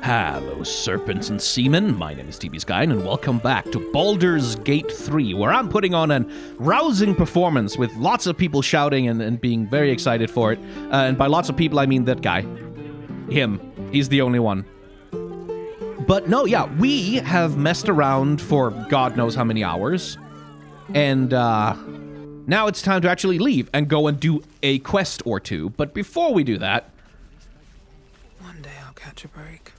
Hello, serpents and seamen. My name is TBSkyen, and welcome back to Baldur's Gate 3, where I'm putting on a rousing performance with lots of people shouting and being very excited for it. And by lots of people, I mean that guy. Him. He's the only one. But no, yeah, we have messed around for God knows how many hours. And now it's time to actually leave and go and do a quest or two. But before we do that... One day I'll catch a break.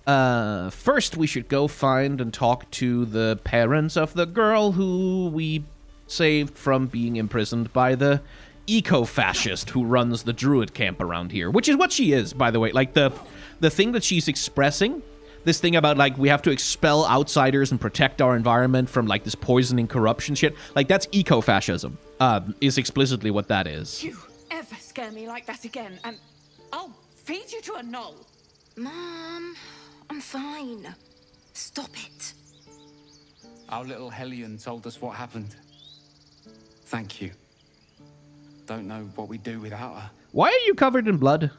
First we should go find and talk to the parents of the girl who we saved from being imprisoned by the eco-fascist who runs the druid camp around here. Which is what she is, by the way. Like, the thing that she's expressing, this thing about, like, we have to expel outsiders and protect our environment from, like, this poisoning corruption shit. Like, that's eco-fascism, is explicitly what that is. You ever scare me like that again, and I'll feed you to a gnoll. Mom, I'm fine. Stop it. Our little Hellion told us what happened. Thank you. Don't know what we'd do without her. Why are you covered in blood?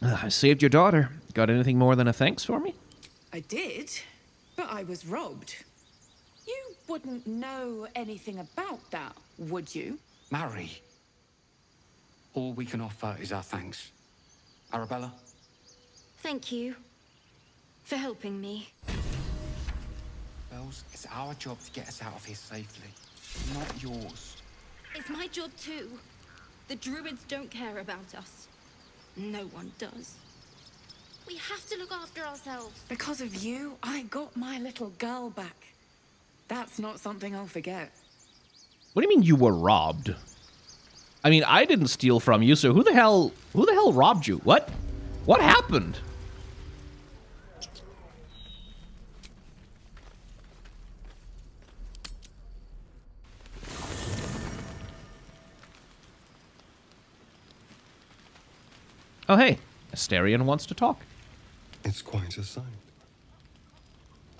I saved your daughter. Got anything more than a thanks for me? I did, but I was robbed. You wouldn't know anything about that, would you? Mary. All we can offer is our thanks. Arabella? Thank you for helping me. Bells, it's our job to get us out of here safely, not yours. It's my job too. The druids don't care about us. No one does. We have to look after ourselves. Because of you, I got my little girl back. That's not something I'll forget. What do you mean you were robbed? I mean, I didn't steal from you, so who the hell robbed you? What happened? Oh, hey, Asterion wants to talk. It's quite a sight.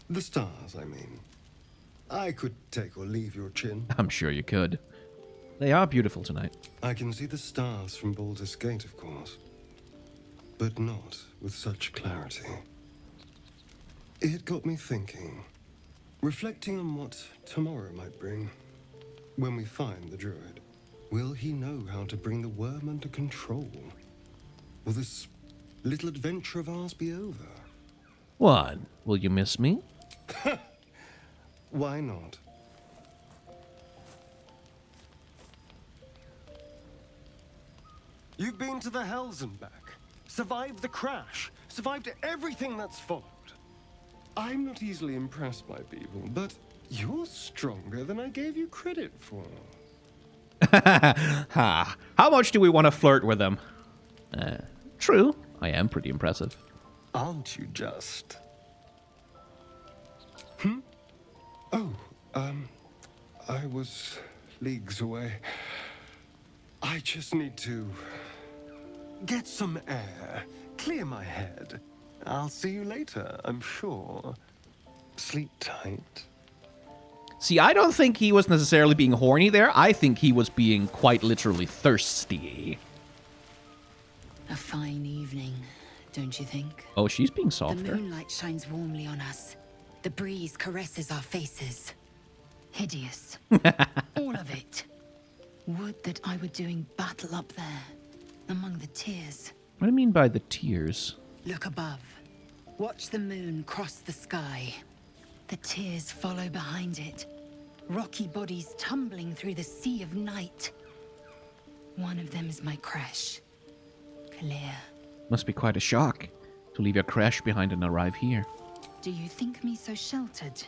The stars, I mean. I could take or leave your chin. I'm sure you could. They are beautiful tonight. I can see the stars from Baldur's Gate, of course. But not with such clarity. It got me thinking. Reflecting on what tomorrow might bring. When we find the druid, will he know how to bring the worm under control? Will this little adventure of ours be over? What? Will you miss me? Why not? You've been to the Hells and back. Survived the crash. Survived everything that's followed. I'm not easily impressed by people, but you're stronger than I gave you credit for. Ha! How much do we want to flirt with them? True. I am pretty impressive. Aren't you just? Oh, I was leagues away. I just need to get some air, clear my head. I'll see you later, I'm sure. Sleep tight. See, I don't think he was necessarily being horny there. I think he was being quite literally thirsty. A fine evening, don't you think? Oh, she's being The softer. moonlight shines warmly on us. The breeze caresses our faces. Hideous. All of it. Would that I were doing battle up there, among the tears. What do you mean by the tears? Look above. Watch the moon cross the sky. The tears follow behind it. Rocky bodies tumbling through the sea of night. One of them is my crash. Clear. Must be quite a shock to leave your crash behind and arrive here. Do you think me so sheltered?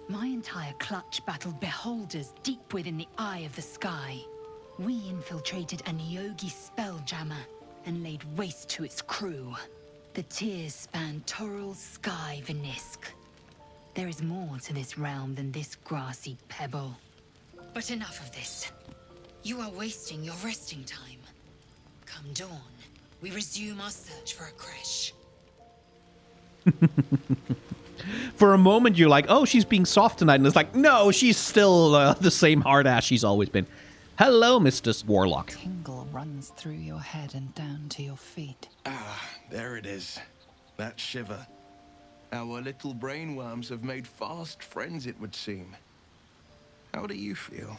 My entire clutch battled beholders deep within the eye of the sky. We infiltrated a Nyogi spelljammer and laid waste to its crew. The tears span Toral's sky, Vinisk. There is more to this realm than this grassy pebble. But enough of this. You are wasting your resting time. Come dawn, we resume our search for a crash. For a moment, you're like, oh, she's being soft tonight. And it's like, no, she's still the same hard ass she's always been. Hello, Mr. Warlock. Tingle runs through your head and down to your feet. Ah, there it is. That shiver. Our little brainworms have made fast friends, it would seem. How do you feel?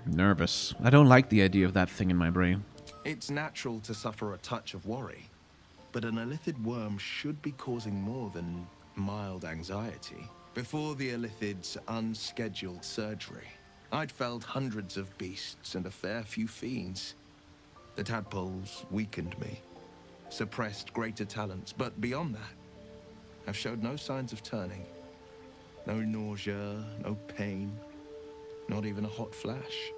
Nervous. I don't like the idea of that thing in my brain. It's natural to suffer a touch of worry, but an illithid worm should be causing more than mild anxiety. Before the illithid's unscheduled surgery, I'd felled hundreds of beasts and a fair few fiends. The tadpoles weakened me, suppressed greater talents, but beyond that, I've showed no signs of turning. No nausea, no pain, not even a hot flash.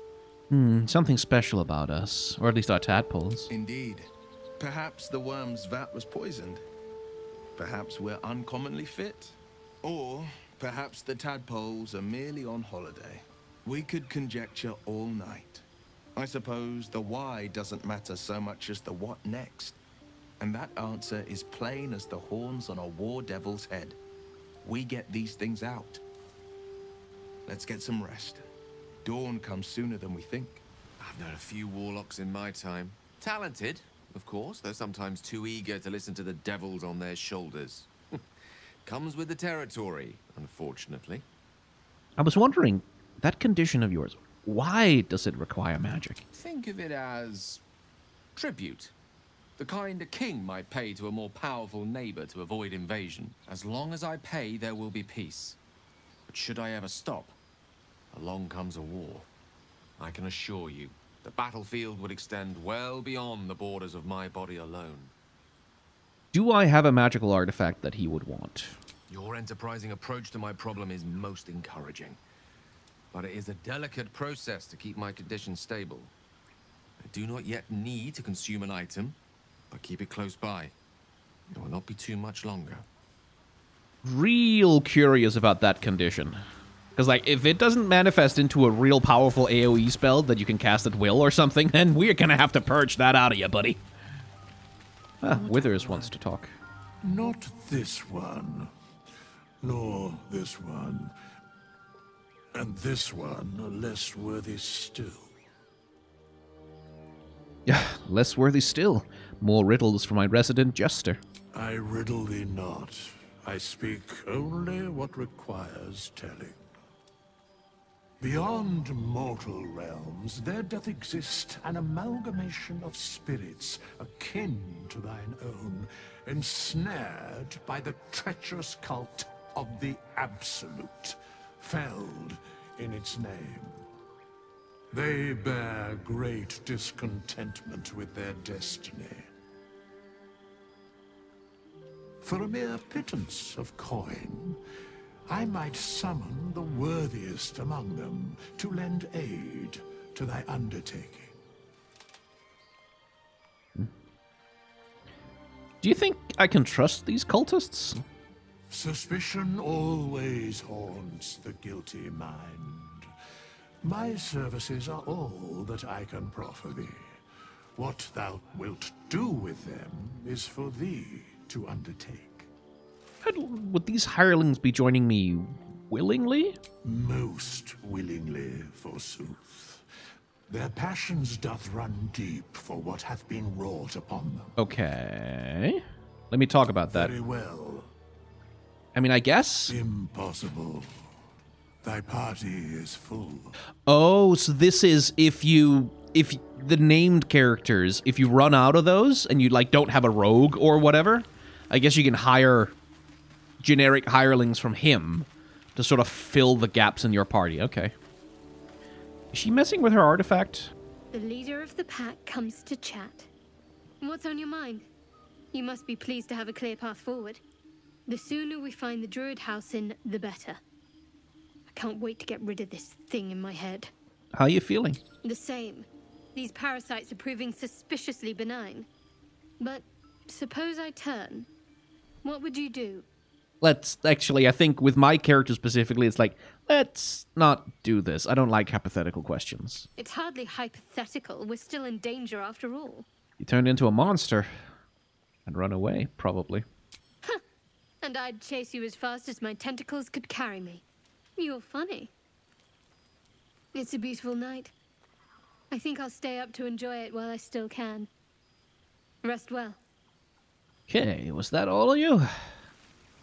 Something special about us, or at least our tadpoles. Indeed. Perhaps the worm's vat was poisoned. Perhaps we're uncommonly fit. Or perhaps the tadpoles are merely on holiday. We could conjecture all night. I suppose the why doesn't matter so much as the what next. And that answer is plain as the horns on a war devil's head. We get these things out. Let's get some rest. Dawn comes sooner than we think. I've known a few warlocks in my time. Talented, of course, though sometimes too eager to listen to the devils on their shoulders. Comes with the territory, unfortunately. I was wondering, that condition of yours, why does it require magic? Think of it as tribute. The kind a king might pay to a more powerful neighbor to avoid invasion. As long as I pay, there will be peace. But should I ever stop, along comes a war. I can assure you, the battlefield would extend well beyond the borders of my body alone. Do I have a magical artifact that he would want? Your enterprising approach to my problem is most encouraging. But it is a delicate process to keep my condition stable. I do not yet need to consume an item, but keep it close by. It will not be too much longer. Real curious about that condition. Because, like, if it doesn't manifest into a real powerful AoE spell that you can cast at will or something, then we're gonna have to purge that out of you, buddy. Withers wants to talk. Not this one, nor this one, and this one are less worthy still. Yeah, less worthy still. More riddles for my resident jester. I riddle thee not. I speak only what requires telling. Beyond mortal realms, there doth exist an amalgamation of spirits akin to thine own, ensnared by the treacherous cult of the Absolute, felled in its name. They bear great discontentment with their destiny. For a mere pittance of coin, I might summon the worthiest among them to lend aid to thy undertaking. Do you think I can trust these cultists? Suspicion always haunts the guilty mind. My services are all that I can proffer thee. What thou wilt do with them is for thee to undertake. Would these hirelings be joining me willingly? Most willingly, forsooth. Their passions doth run deep for what hath been wrought upon them. Okay. Let me talk about that. Very well. I mean, I guess? Impossible. Thy party is full. Oh, so this is if the named characters, if you run out of those and you, like, don't have a rogue or whatever, I guess you can hire generic hirelings from him to sort of fill the gaps in your party. Okay. Is she messing with her artifact? The leader of the pack comes to chat. What's on your mind? You must be pleased to have a clear path forward. The sooner we find the druid house in, the better. I can't wait to get rid of this thing in my head. How are you feeling? The same. These parasites are proving suspiciously benign. But suppose I turn. What would you do? Let's actually, I think with my character specifically, it's like, let's not do this. I don't like hypothetical questions. It's hardly hypothetical. We're still in danger after all. You turned into a monster and run away, probably. And I'd chase you as fast as my tentacles could carry me. You're funny. It's a beautiful night. I think I'll stay up to enjoy it while I still can. Rest well. Okay, was that all of you? I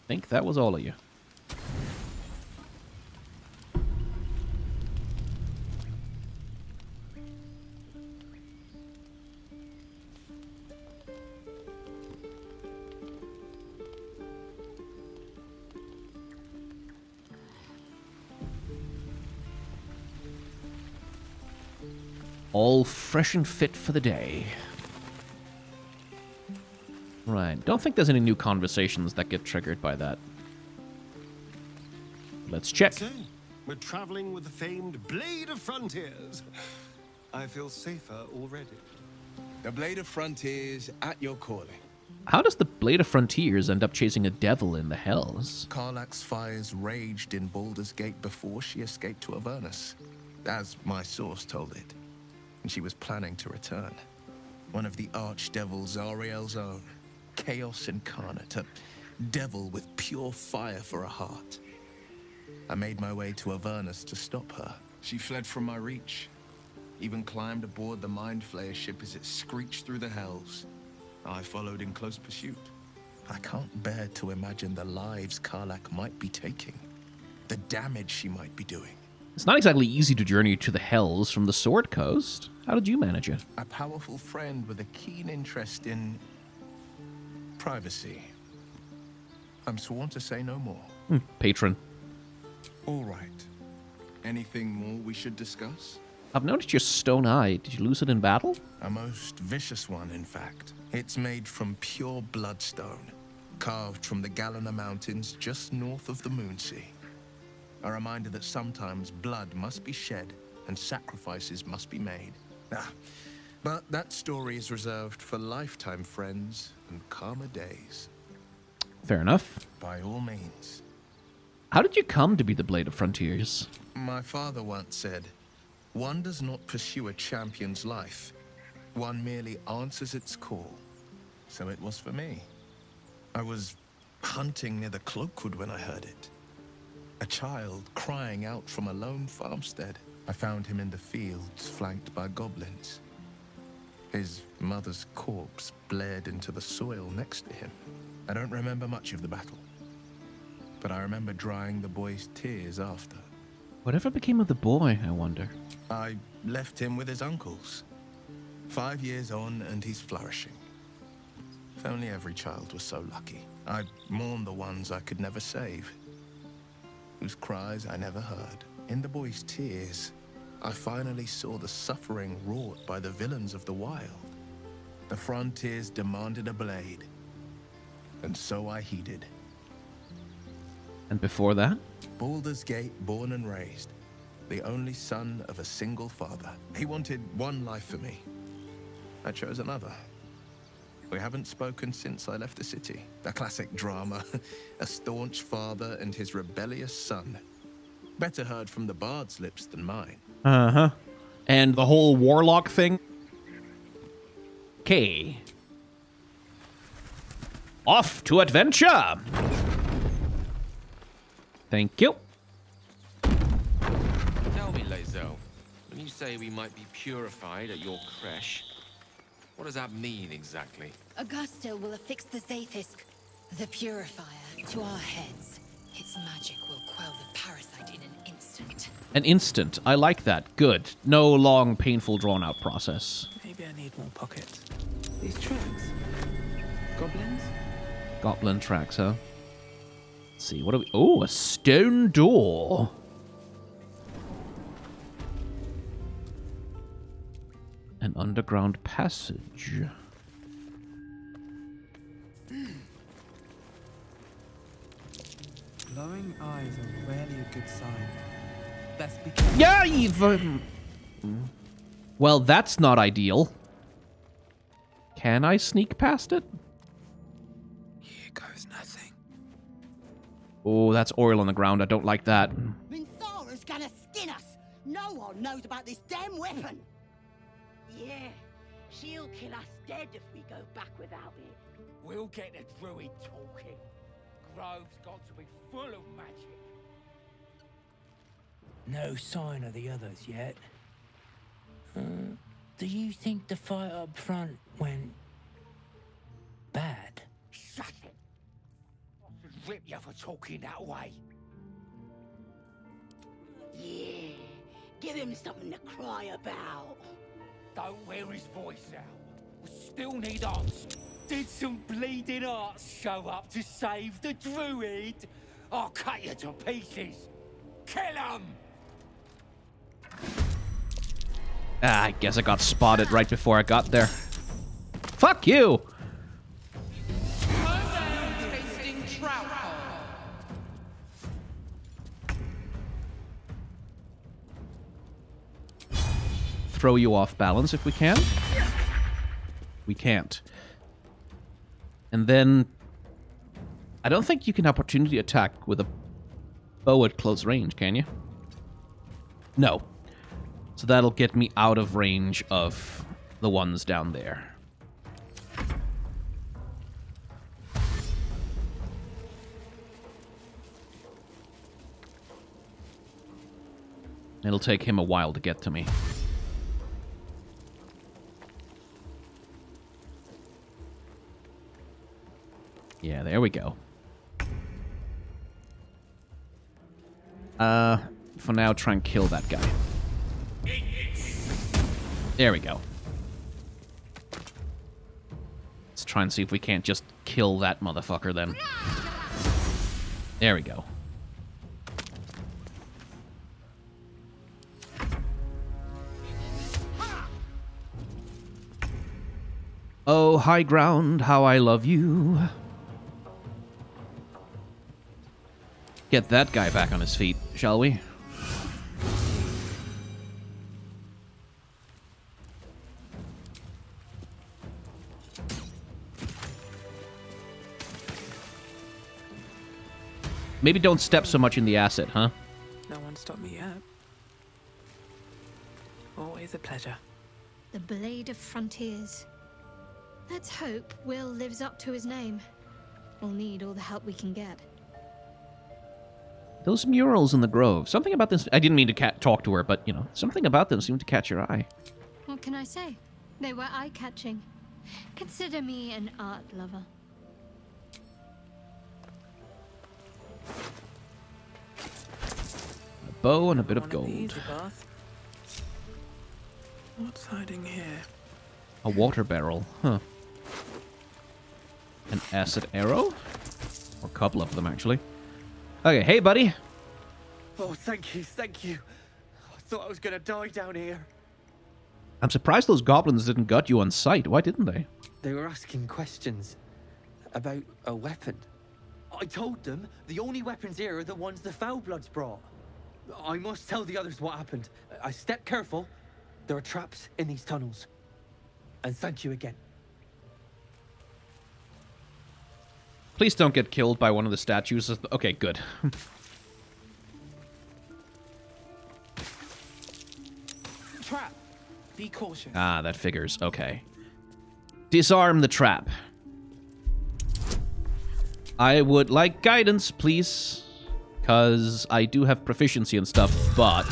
think that was all of you. All fresh and fit for the day. Right. Don't think there's any new conversations that get triggered by that. Let's check. So, we're traveling with the famed Blade of Frontiers. I feel safer already. The Blade of Frontiers at your calling. How does the Blade of Frontiers end up chasing a devil in the hells? Karlach's fires raged in Baldur's Gate before she escaped to Avernus, as my source told it. And she was planning to return. One of the archdevils Ariel's own. Chaos incarnate, a devil with pure fire for a heart. I made my way to Avernus to stop her. She fled from my reach. Even climbed aboard the Mind Flayer ship as it screeched through the hells. I followed in close pursuit. I can't bear to imagine the lives Karlach might be taking. The damage she might be doing. It's not exactly easy to journey to the hells from the Sword Coast. How did you manage it? A powerful friend with a keen interest in privacy. I'm sworn to say no more. Patron. All right. Anything more we should discuss? I've noticed your stone eye. Did you lose it in battle? A most vicious one, in fact. It's made from pure bloodstone, carved from the Galena Mountains just north of the Moonsea. A reminder that sometimes blood must be shed and sacrifices must be made. But that story is reserved for lifetime friends and calmer days. Fair enough. By all means. How did you come to be the Blade of Frontiers? My father once said, one does not pursue a champion's life. One merely answers its call. So it was for me. I was hunting near the Cloakwood when I heard it. A child crying out from a lone farmstead. I found him in the fields, flanked by goblins. His mother's corpse blared into the soil next to him. I don't remember much of the battle, but I remember drying the boy's tears after. Whatever became of the boy, I wonder? I left him with his uncles. 5 years on, and he's flourishing. If only every child was so lucky. I mourn the ones I could never save, whose cries I never heard. In the boy's tears, I finally saw the suffering wrought by the villains of the wild. The frontiers demanded a blade, and so I heeded. And before that? Baldur's Gate, born and raised, the only son of a single father. He wanted one life for me. I chose another. We haven't spoken since I left the city. A classic drama. A staunch father and his rebellious son. Better heard from the bard's lips than mine. Uh-huh. And the whole warlock thing? Okay. Off to adventure! Thank you. Tell me, lae'zel, when you say we might be purified at your creche, what does that mean exactly? Augusta will affix the Zaithisk, the purifier, to our heads. Its magic will quell the parasite in an instant. An instant. I like that. Good. No long, painful, drawn-out process. Maybe I need more pockets. These tracks. Goblins? Goblin tracks, huh? Let's see, what do we... Oh, a stone door. An underground passage. Glowing eyes are rarely a good sign. Best be careful. Yeah, even... Well, that's not ideal. Can I sneak past it? Here goes nothing. Oh, that's oil on the ground. I don't like that. Minthara's gonna skin us. No one knows about this damn weapon. Yeah, she'll kill us dead if we go back without it. We'll get the druid talking. Grove's got to be full of magic. No sign of the others yet. Do you think the fight up front went bad? rip you for talking that way. Yeah, give him something to cry about. Don't wear his voice out. We still need answers. Did some bleeding arts show up to save the druid? I'll cut you to pieces. Kill him! Ah, I guess I got spotted right before I got there. Fuck you! Tasting trout. Throw you off balance if we can. We can't. And then... I don't think you can opportunity attack with a bow at close range, can you? No. So that'll get me out of range of the ones down there. It'll take him a while to get to me. Yeah, there we go. For now, try and kill that guy. There we go. Let's try and see if we can't just kill that motherfucker then. There we go. Oh, high ground, how I love you. Get that guy back on his feet, shall we? Maybe don't step so much in the acid, huh? No one stopped me yet. Always a pleasure. The Blade of Frontiers. Let's hope Will lives up to his name. We'll need all the help we can get. Those murals in the grove. Something about this... I didn't mean to talk to her, but, you know, something about them seemed to catch your eye. What can I say? They were eye-catching. Consider me an art lover. A bow and a bit of gold. What's hiding here? A water barrel. Huh. An acid arrow? Or a couple of them, actually. Okay, hey, buddy. Oh, thank you, thank you. I thought I was gonna die down here. I'm surprised those goblins didn't gut you on sight. Why didn't they? They were asking questions about a weapon. I told them the only weapons here are the ones the Foulbloods brought. I must tell the others what happened. I step careful. There are traps in these tunnels. And thank you again. Please don't get killed by one of the statues. Okay, good. Trap. Be cautious. Ah, that figures. Okay. Disarm the trap. I would like guidance, please. Because I do have proficiency and stuff, but...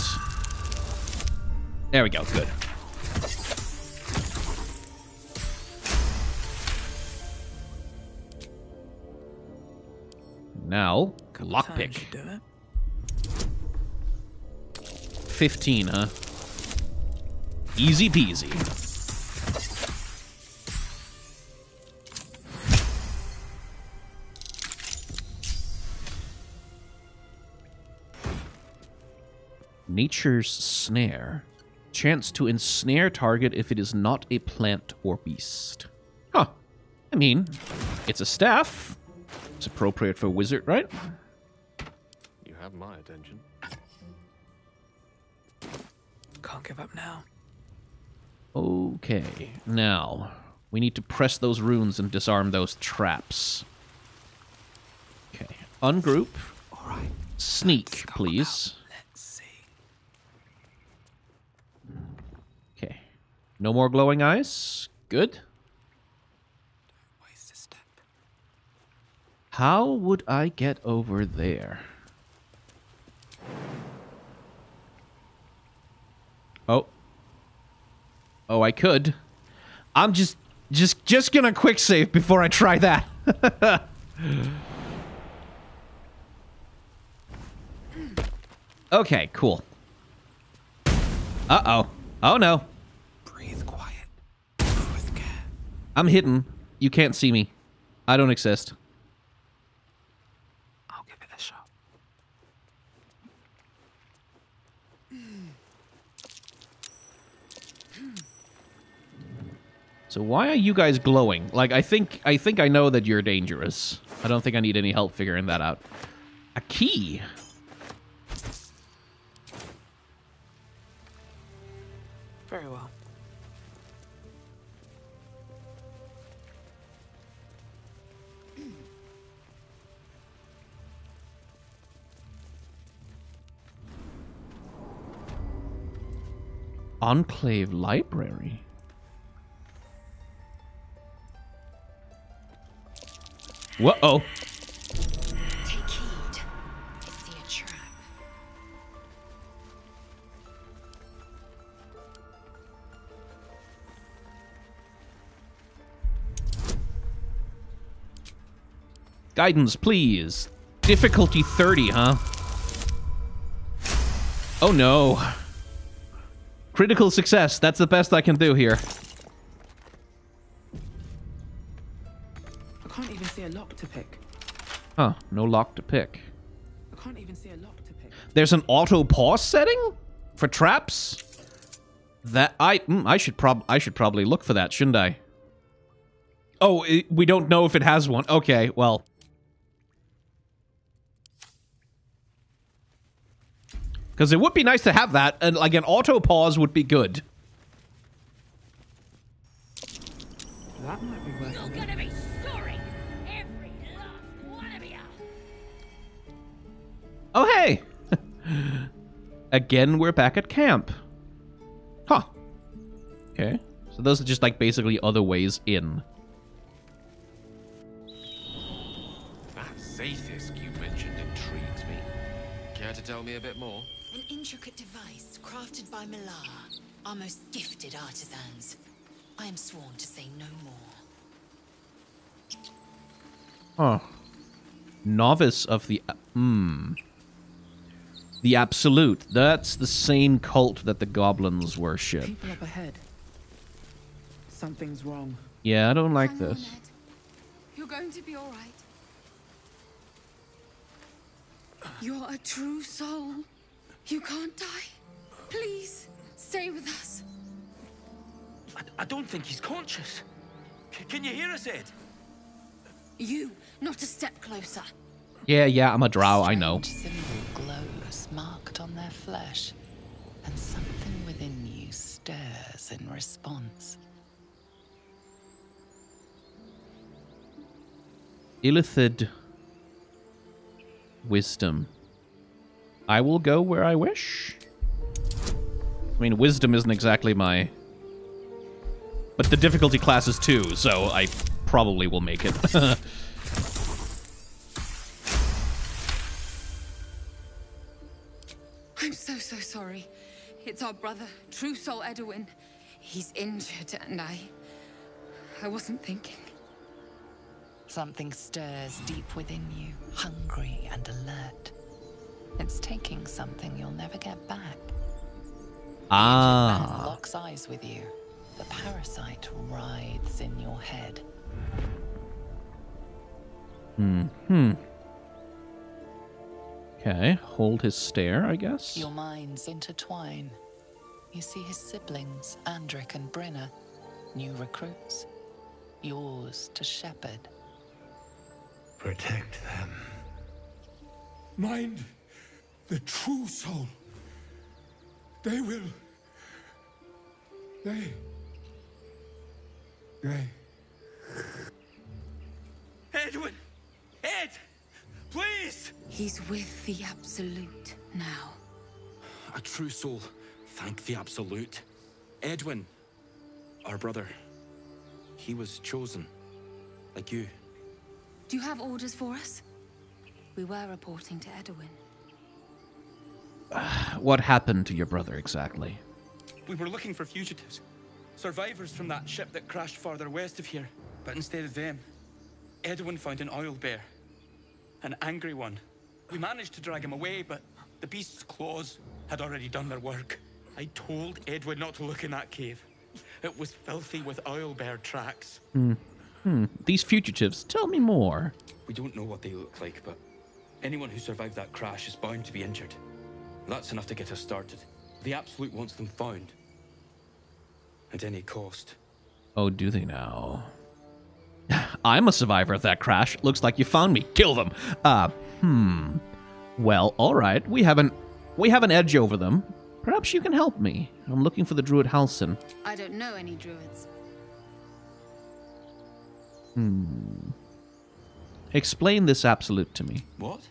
There we go, good. Now, lockpick. 15, huh? Easy peasy. Nature's Snare. Chance to ensnare target if it is not a plant or beast. Huh. I mean, it's a staff. It's appropriate for a wizard, right? You have my attention. Can't give up now. Okay, now we need to press those runes and disarm those traps. Okay, ungroup. All right. Sneak, please. Let's see. Okay, no more glowing eyes. Good. Don't waste a step. How would I get over there? Oh. Oh, I could. I'm just gonna quick save before I try that. Okay, cool. Uh-oh. Oh, no. Breathe quiet. I'm hidden. You can't see me. I don't exist. I'll give it a shot. So why are you guys glowing? Like, I think I know that you're dangerous. I don't think I need any help figuring that out. A key. Very well. Enclave Library. Whoa-oh. Take heed. I see a trap. Guidance, please. Difficulty 30, huh? Oh no. Critical success. That's the best I can do here. I can't even see a lock to pick. Huh. No lock to pick. I can't even see a lock to pick. There's an auto pause setting for traps? That I should probably look for that, shouldn't I? Oh, we don't know if it has one. Okay, well. Because it would be nice to have that, and like an auto pause would be good. That might be worth it. You're gonna be sorry, every last one of you. Oh, hey! Again, we're back at camp. Huh. Okay. So those are just like basically other ways in. That Zaithisk you mentioned intrigues me. Care to tell me a bit more? An intricate device crafted by Malar, our most gifted artisans. I am sworn to say no more. Huh. Novice of the... The Absolute. That's the same cult that the goblins worship. People up ahead. Something's wrong. Yeah, I don't like this. You're going to be all right. You're a true soul. You can't die. Please, stay with us. I don't think he's conscious. Can you hear us, Ed? You, not a step closer. Yeah, I'm a drow, I know. Symbol glows marked on their flesh, and something within you stirs in response. Illithid wisdom. I will go where I wish. I mean, wisdom isn't exactly my... But the difficulty class is 2, so I probably will make it. I'm so sorry. It's our brother, True Soul Edwin. He's injured, and I wasn't thinking. Something stirs deep within you, hungry and alert. It's taking something you'll never get back. Ah. The man locks eyes with you. The parasite writhes in your head. Okay, hold his stare, I guess. Your minds intertwine. You see his siblings, Andric and Brenna, new recruits. Yours to shepherd. Protect them. Mind the true soul. They will. They. Edwin! Ed! Please! He's with the Absolute now. A true soul. Thank the Absolute. Edwin, our brother. He was chosen. Like you. Do you have orders for us? We were reporting to Edwin. What happened to your brother exactly? We were looking for fugitives. Survivors from that ship that crashed farther west of here. But instead of them, Edwin found an oil bear. An angry one. We managed to drag him away, but The beast's claws had already done their work. I told Edwin not to look in that cave. It was filthy with owlbear tracks. These fugitives, tell me more. We don't know what they look like, but anyone who survived that crash is bound to be injured. That's enough to get us started. The Absolute wants them found. At any cost. Oh, do they now? I'm a survivor of that crash. Looks like you found me. Kill them. Well, alright. We have an edge over them. Perhaps you can help me. I'm looking for the druid Halsin. I don't know any druids. Explain this Absolute to me. What?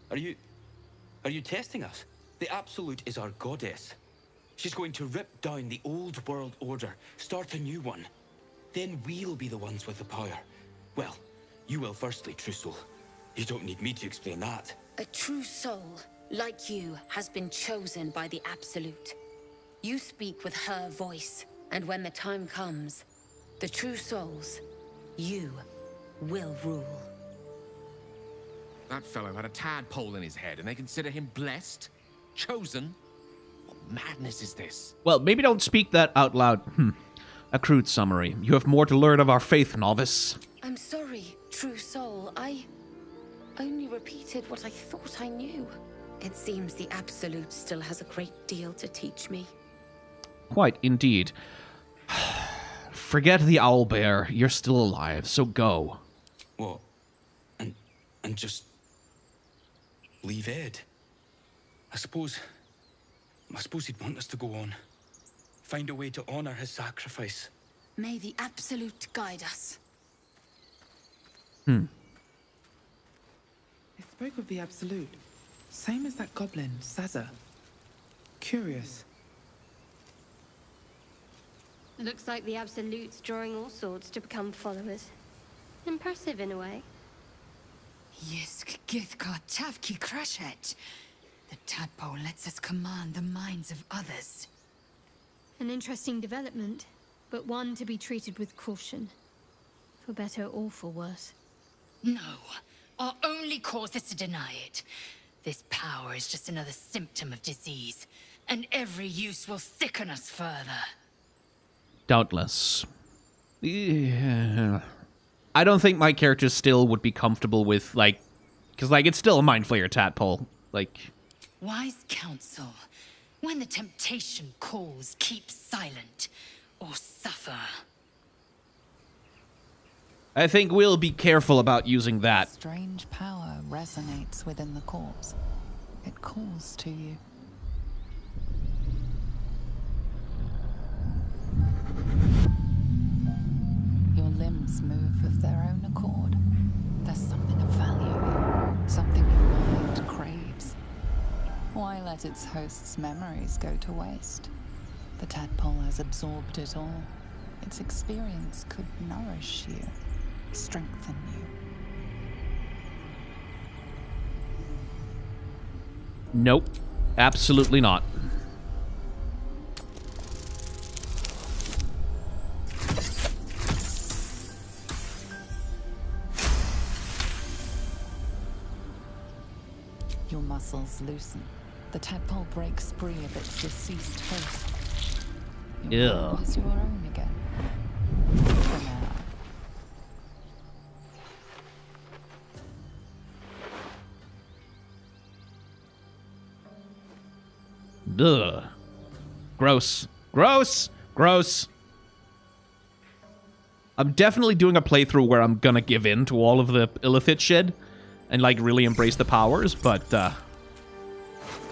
Are you testing us? The Absolute is our goddess. She's going to rip down the old world order, start a new one. Then we'll be the ones with the power. Well, you will firstly, true soul. You don't need me to explain that. A true soul, like you, has been chosen by the Absolute. You speak with her voice, and when the time comes, the true souls, you will rule. That fellow had a tadpole in his head, and they consider him blessed? Chosen? What madness is this? Well, maybe don't speak that out loud. A crude summary. You have more to learn of our faith, novice. I'm sorry, true soul. I only repeated what I thought I knew. It seems the Absolute still has a great deal to teach me. Quite, indeed. Forget the owlbear. You're still alive, so go. What? And just leave Ed? I suppose he'd want us to go on. Find a way to honor his sacrifice. May the Absolute guide us. They spoke of the Absolute. Same as that goblin, Sazza. Curious. Looks like the Absolute's drawing all sorts to become followers. Impressive in a way. Yisk Githkar Tavki Krashet. The tadpole lets us command the minds of others. An interesting development, but one to be treated with caution. For better or for worse. No. Our only cause is to deny it. This power is just another symptom of disease, and every use will sicken us further. Doubtless. Yeah. I don't think my character still would be comfortable with, like... Because, like, it's still a Mind Flayer tadpole. Like... Wise counsel. When the temptation calls, keep silent, or suffer. I think we'll be careful about using that. Strange power resonates within the corpse. It calls to you. Your limbs move of their own accord. There's something of value, something your mind craves. Why let its host's memories go to waste? The tadpole has absorbed it all. Its experience could nourish you, strengthen you. Nope. Absolutely not. Your muscles loosen. The tadpole breaks free of its deceased host. Your mind is your own again. For now. Ugh. Gross. Gross! Gross! I'm definitely doing a playthrough where I'm gonna give in to all of the illithid shit and, like, really embrace the powers, but,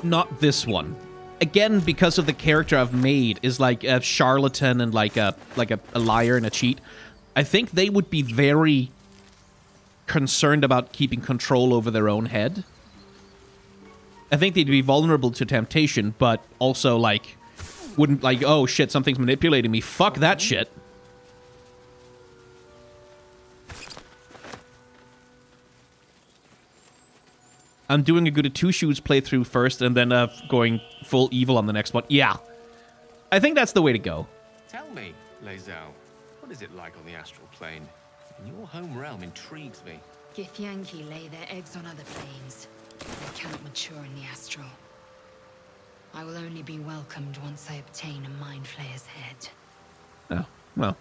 not this one. Again, because of the character I've made is, like, a charlatan and, like a liar and a cheat. I think they would be very concerned about keeping control over their own head. I think they'd be vulnerable to temptation, but also, like, wouldn't, like, oh, shit, something's manipulating me. Fuck that shit. I'm doing a good Two Shoes playthrough first, and then going full evil on the next one. Yeah. I think that's the way to go. Tell me, lae'zel, what is it like on the astral plane? Your home realm intrigues me. Githyanki lay their eggs on other planes. They cannot mature in the astral. I will only be welcomed once I obtain a Mind Flayer's head. Oh, well,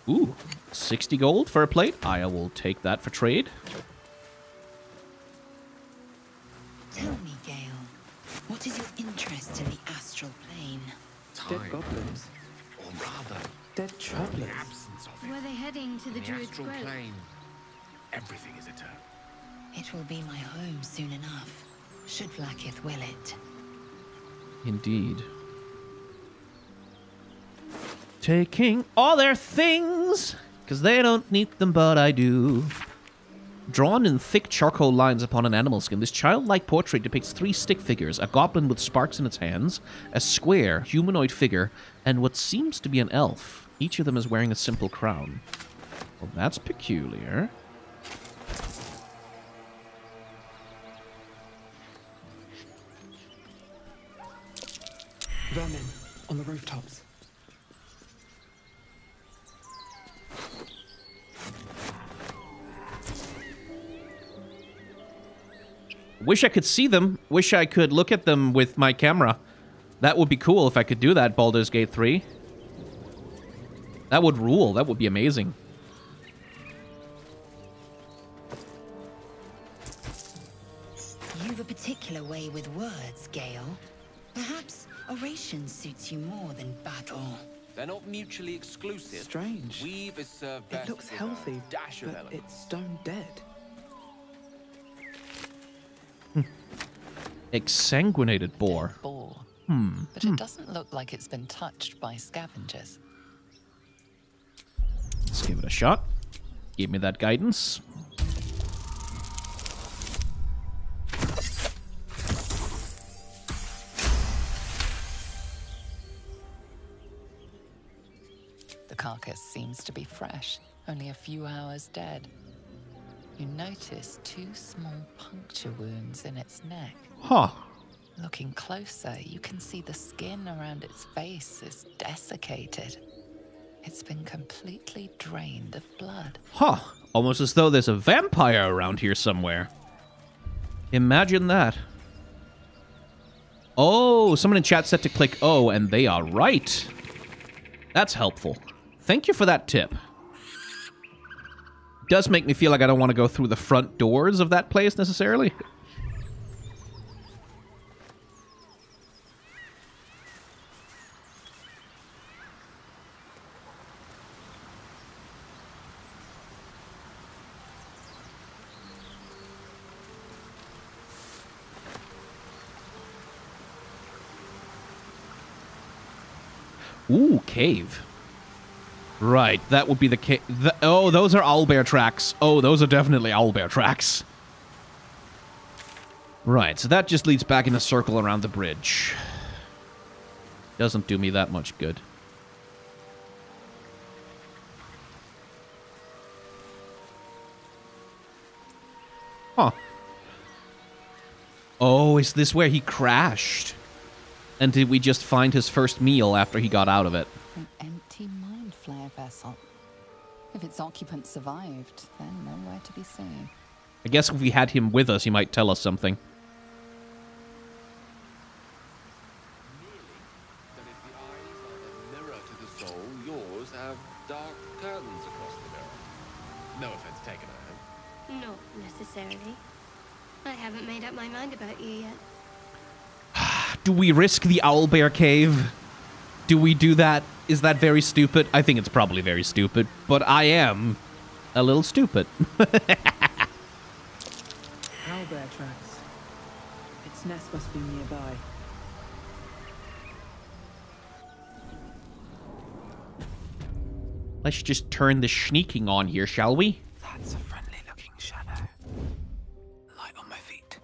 Ooh, 60 gold for a plate. I will take that for trade. Tell me, Gale, what is your interest in the astral plane? Dead goblins. Or rather, dead travelers. The absence of it. Were they heading to the druid's astral grove? plane. Everything is eternal. It will be my home soon enough, should Vlaakith will it. Indeed. Taking all their things, because they don't need them, but I do. Drawn in thick charcoal lines upon an animal skin, this childlike portrait depicts 3 stick figures, a goblin with sparks in its hands, a square, humanoid figure, and what seems to be an elf. Each of them is wearing a simple crown. Well, that's peculiar. Vermin on the rooftops. Wish I could see them. Wish I could look at them with my camera. That would be cool if I could do that, Baldur's Gate 3. That would rule. That would be amazing. You've a particular way with words, Gale. Perhaps oration suits you more than battle. They're not mutually exclusive. Strange. Weave is served best It looks with healthy, a dash of but elegance. it's stone dead. Exsanguinated boar. Boar. Hmm. But it doesn't look like it's been touched by scavengers. Let's give it a shot. Give me that guidance. The carcass seems to be fresh, only a few hours dead. You notice 2 small puncture wounds in its neck. Huh. Looking closer, you can see the skin around its face is desiccated. It's been completely drained of blood. Huh. Almost as though there's a vampire around here somewhere. Imagine that. Oh, someone in chat said to click O, and they are right. That's helpful. Thank you for that tip. Does make me feel like I don't want to go through the front doors of that place necessarily. Ooh, cave. Right, that would be the cave. Oh, those are owlbear tracks. Oh, those are definitely owlbear tracks. Right, so that just leads back in a circle around the bridge. Doesn't do me that much good. Huh. Oh, is this where he crashed? And did we just find his first meal after he got out of it? An empty Mind Flayer vessel. If its occupant survived, then nowhere to be seen. I guess if we had him with us, he might tell us something. Mirror to the soul, yours have dark curtains across the mirror. No offense taken, I hope. Not necessarily. I haven't made up my mind about you yet. Do we risk the owlbear cave? Do we do that? Is that very stupid? I think it's probably very stupid, but I am a little stupid. Owlbear tracks. Its nest must be nearby. Let's just turn the sneaking on here, shall we? That's a friendly looking shadow. Light on my feet.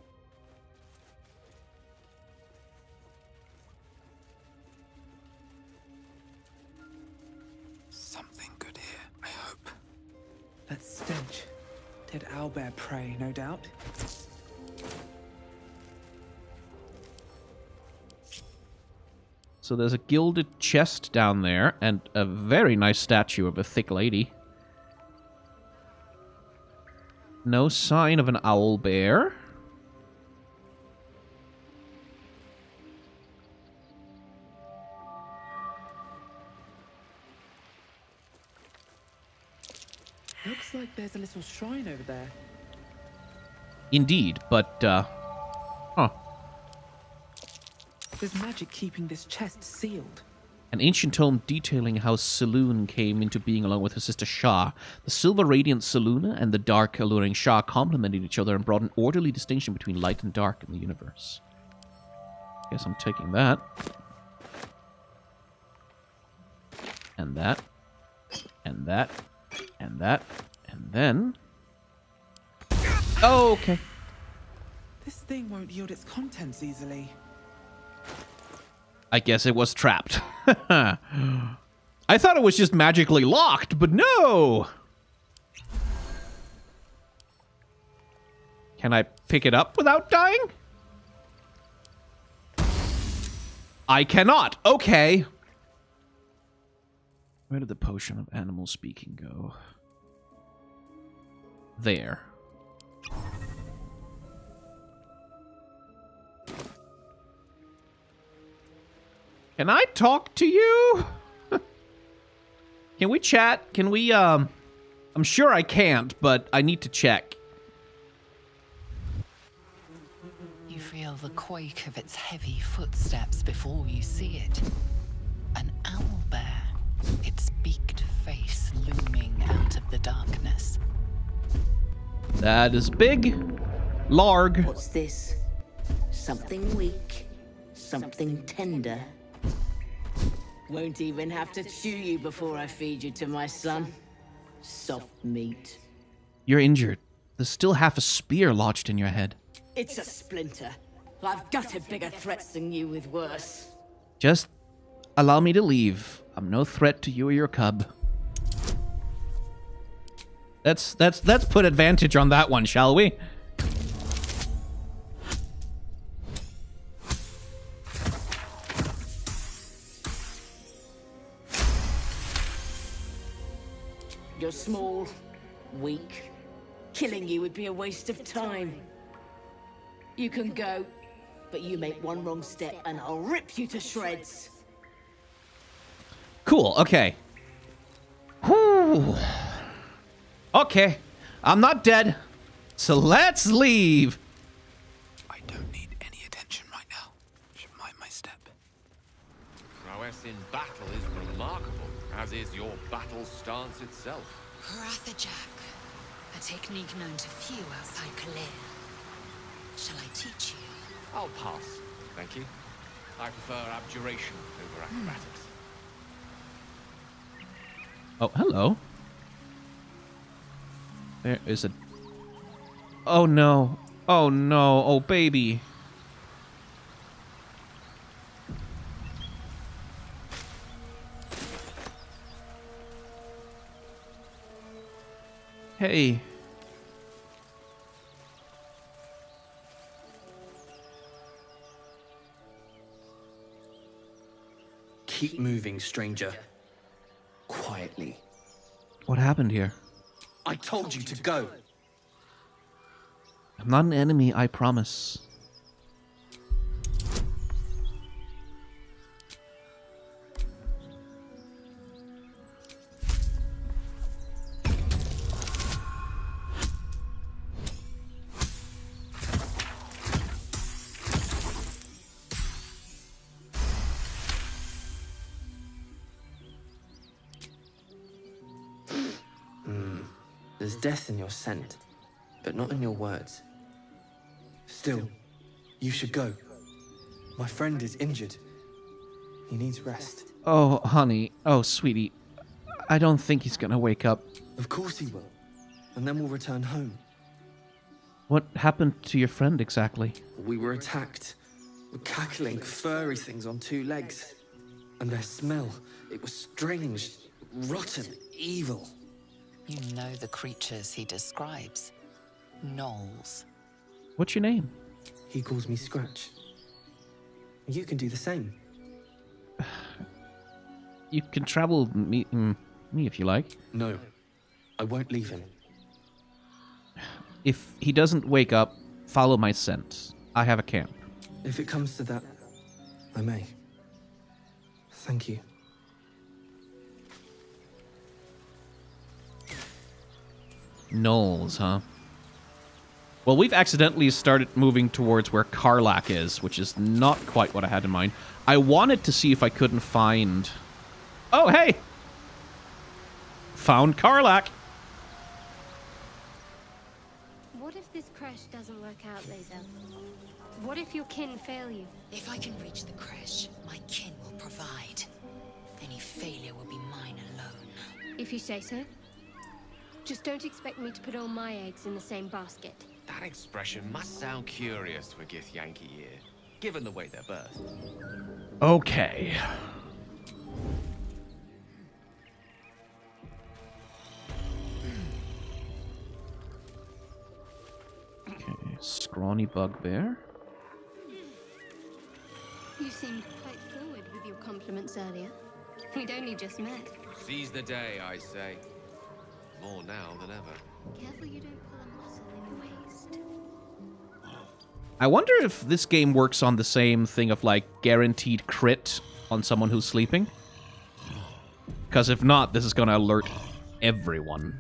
Something good here, I hope. That stench. Dead owlbear prey, no doubt. So there's a gilded chest down there, and a very nice statue of a thick lady. No sign of an owlbear. Looks like there's a little shrine over there. Indeed, but, huh. There's magic keeping this chest sealed. An ancient tome detailing how Saloon came into being along with her sister Shah. The silver radiant Saluna and the dark alluring Shah complemented each other and brought an orderly distinction between light and dark in the universe. Guess I'm taking that. And that. And that. And that. And then... Oh, okay. This thing won't yield its contents easily. I guess it was trapped. I thought it was just magically locked, but no! Can I pick it up without dying? I cannot. Okay. Where did the potion of animal speaking go? There. Can I talk to you? Can we chat? Can we, I'm sure I can't, but I need to check. You feel the quake of its heavy footsteps before you see it. An owlbear, its beaked face looming out of the darkness. That is big. Larg. What's this? Something weak, something tender. Won't even have to chew you before I feed you to my son. Soft meat. You're injured. There's still half a spear lodged in your head. It's a splinter. I've gutted bigger threats than you with worse. Just allow me to leave. I'm no threat to you or your cub. Let's put advantage on that one, shall we? You're small, weak. Killing you would be a waste of time. You can go, but you make one wrong step and I'll rip you to shreds. Cool, okay. Whew. Okay, I'm not dead, so let's leave. I don't need any attention right now. Should mind my step. Prowess in battle is remarkable, as is your battle stance itself. Rathajak, a technique known to few outside Kalir. Shall I teach you? I'll pass, thank you. I prefer abjuration over acrobatics. Oh, hello. There is a... Oh, no. Oh, no. Oh, baby. Hey. Keep moving, stranger. Quietly. What happened here? I told you to go. I'm not an enemy, I promise. There's death in your scent, but not in your words. Still, you should go. My friend is injured. He needs rest. Oh, honey. Oh, sweetie. I don't think he's gonna wake up. Of course he will. And then we'll return home. What happened to your friend exactly? We were attacked. Cackling, furry things on two legs. And their smell, it was strange, rotten, evil. You know the creatures he describes. Gnolls. What's your name? He calls me Scratch. You can do the same. You can travel me if you like. No, I won't leave him. If he doesn't wake up, follow my scent. I have a camp. If it comes to that, I may. Thank you. Knolls, huh? Well, we've accidentally started moving towards where Karlach is, which is not quite what I had in mind. I wanted to see if I couldn't find... Oh, hey! Found Karlach! What if this crash doesn't work out, lae'zel? What if your kin fail you? If I can reach the crash, my kin will provide. Any failure will be mine alone. If you say so. Just don't expect me to put all my eggs in the same basket. That expression must sound curious to a Githyanki ear, given the way they're birthed. Okay. Okay, scrawny bugbear. You seemed quite forward with your compliments earlier. We'd only just met. Seize the day, I say. More now than ever. Careful you don't pull a muscle in your waist. I wonder if this game works on the same thing of, like, guaranteed crit on someone who's sleeping. Because if not, this is going to alert everyone.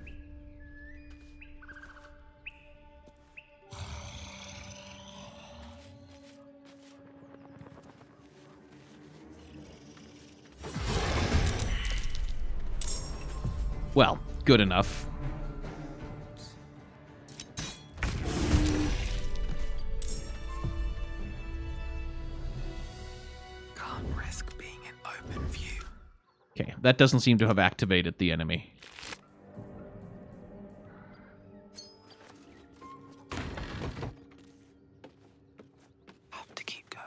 Well, good enough. Can't risk being in open view. Okay, that doesn't seem to have activated the enemy. Have to keep going.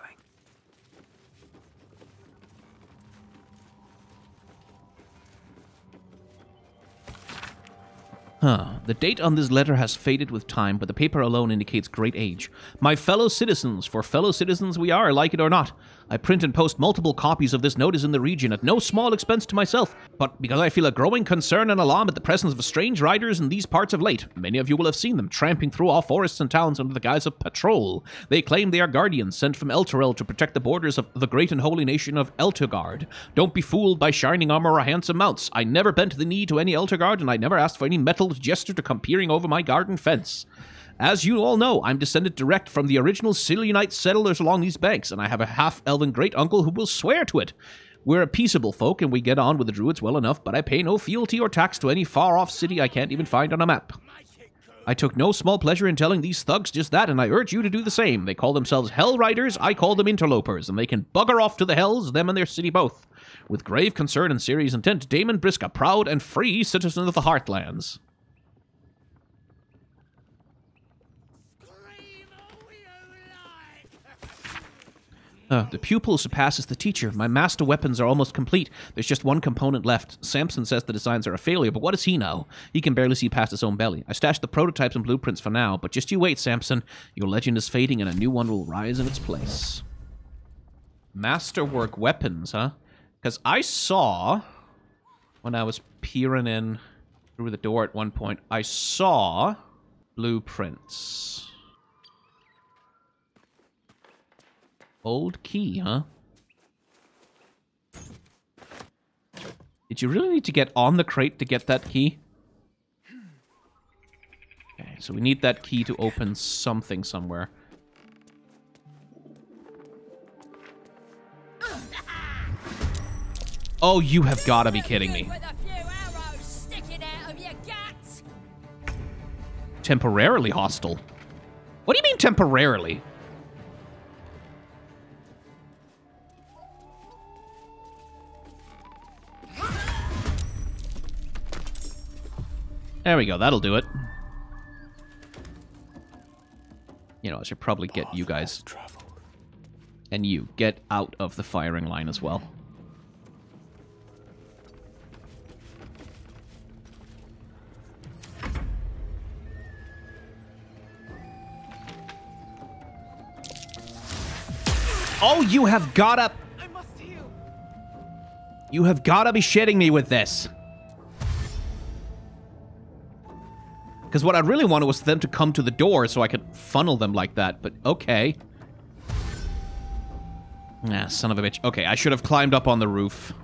Huh. The date on this letter has faded with time, but the paper alone indicates great age. My fellow citizens, for fellow citizens we are, like it or not. I print and post multiple copies of this notice in the region at no small expense to myself, but because I feel a growing concern and alarm at the presence of strange riders in these parts of late. Many of you will have seen them tramping through our forests and towns under the guise of patrol. They claim they are guardians sent from Elturel to protect the borders of the great and holy nation of Elturgard. Don't be fooled by shining armor or handsome mounts. I never bent the knee to any Elturgard, and I never asked for any metalled jester to come peering over my garden fence. As you all know, I'm descended direct from the original Silionite settlers along these banks, and I have a half-elven great-uncle who will swear to it. We're a peaceable folk, and we get on with the druids well enough, but I pay no fealty or tax to any far-off city I can't even find on a map. I took no small pleasure in telling these thugs just that, and I urge you to do the same. They call themselves Hell Riders, I call them Interlopers, and they can bugger off to the hells, them and their city both. With grave concern and serious intent, Damon Brisk, a proud and free citizen of the Heartlands. The pupil surpasses the teacher. My master weapons are almost complete. There's just one component left. Samson says the designs are a failure, but what does he know? He can barely see past his own belly. I stashed the prototypes and blueprints for now, but just you wait, Samson. Your legend is fading and a new one will rise in its place. Masterwork weapons, huh? Because I saw, when I was peering in through the door at one point, I saw blueprints. Old key, huh? Did you really need to get on the crate to get that key? Okay, so we need that key to open something somewhere. Oh, you have got to be kidding me. Temporarily hostile. What do you mean temporarily? There we go, that'll do it. You know, I should probably get you guys... And you, get out of the firing line as well. Oh, you have gotta... You have gotta be shitting me with this. Because what I really wanted was them to come to the door so I could funnel them like that, but okay. Ah, son of a bitch. Okay, I should have climbed up on the roof.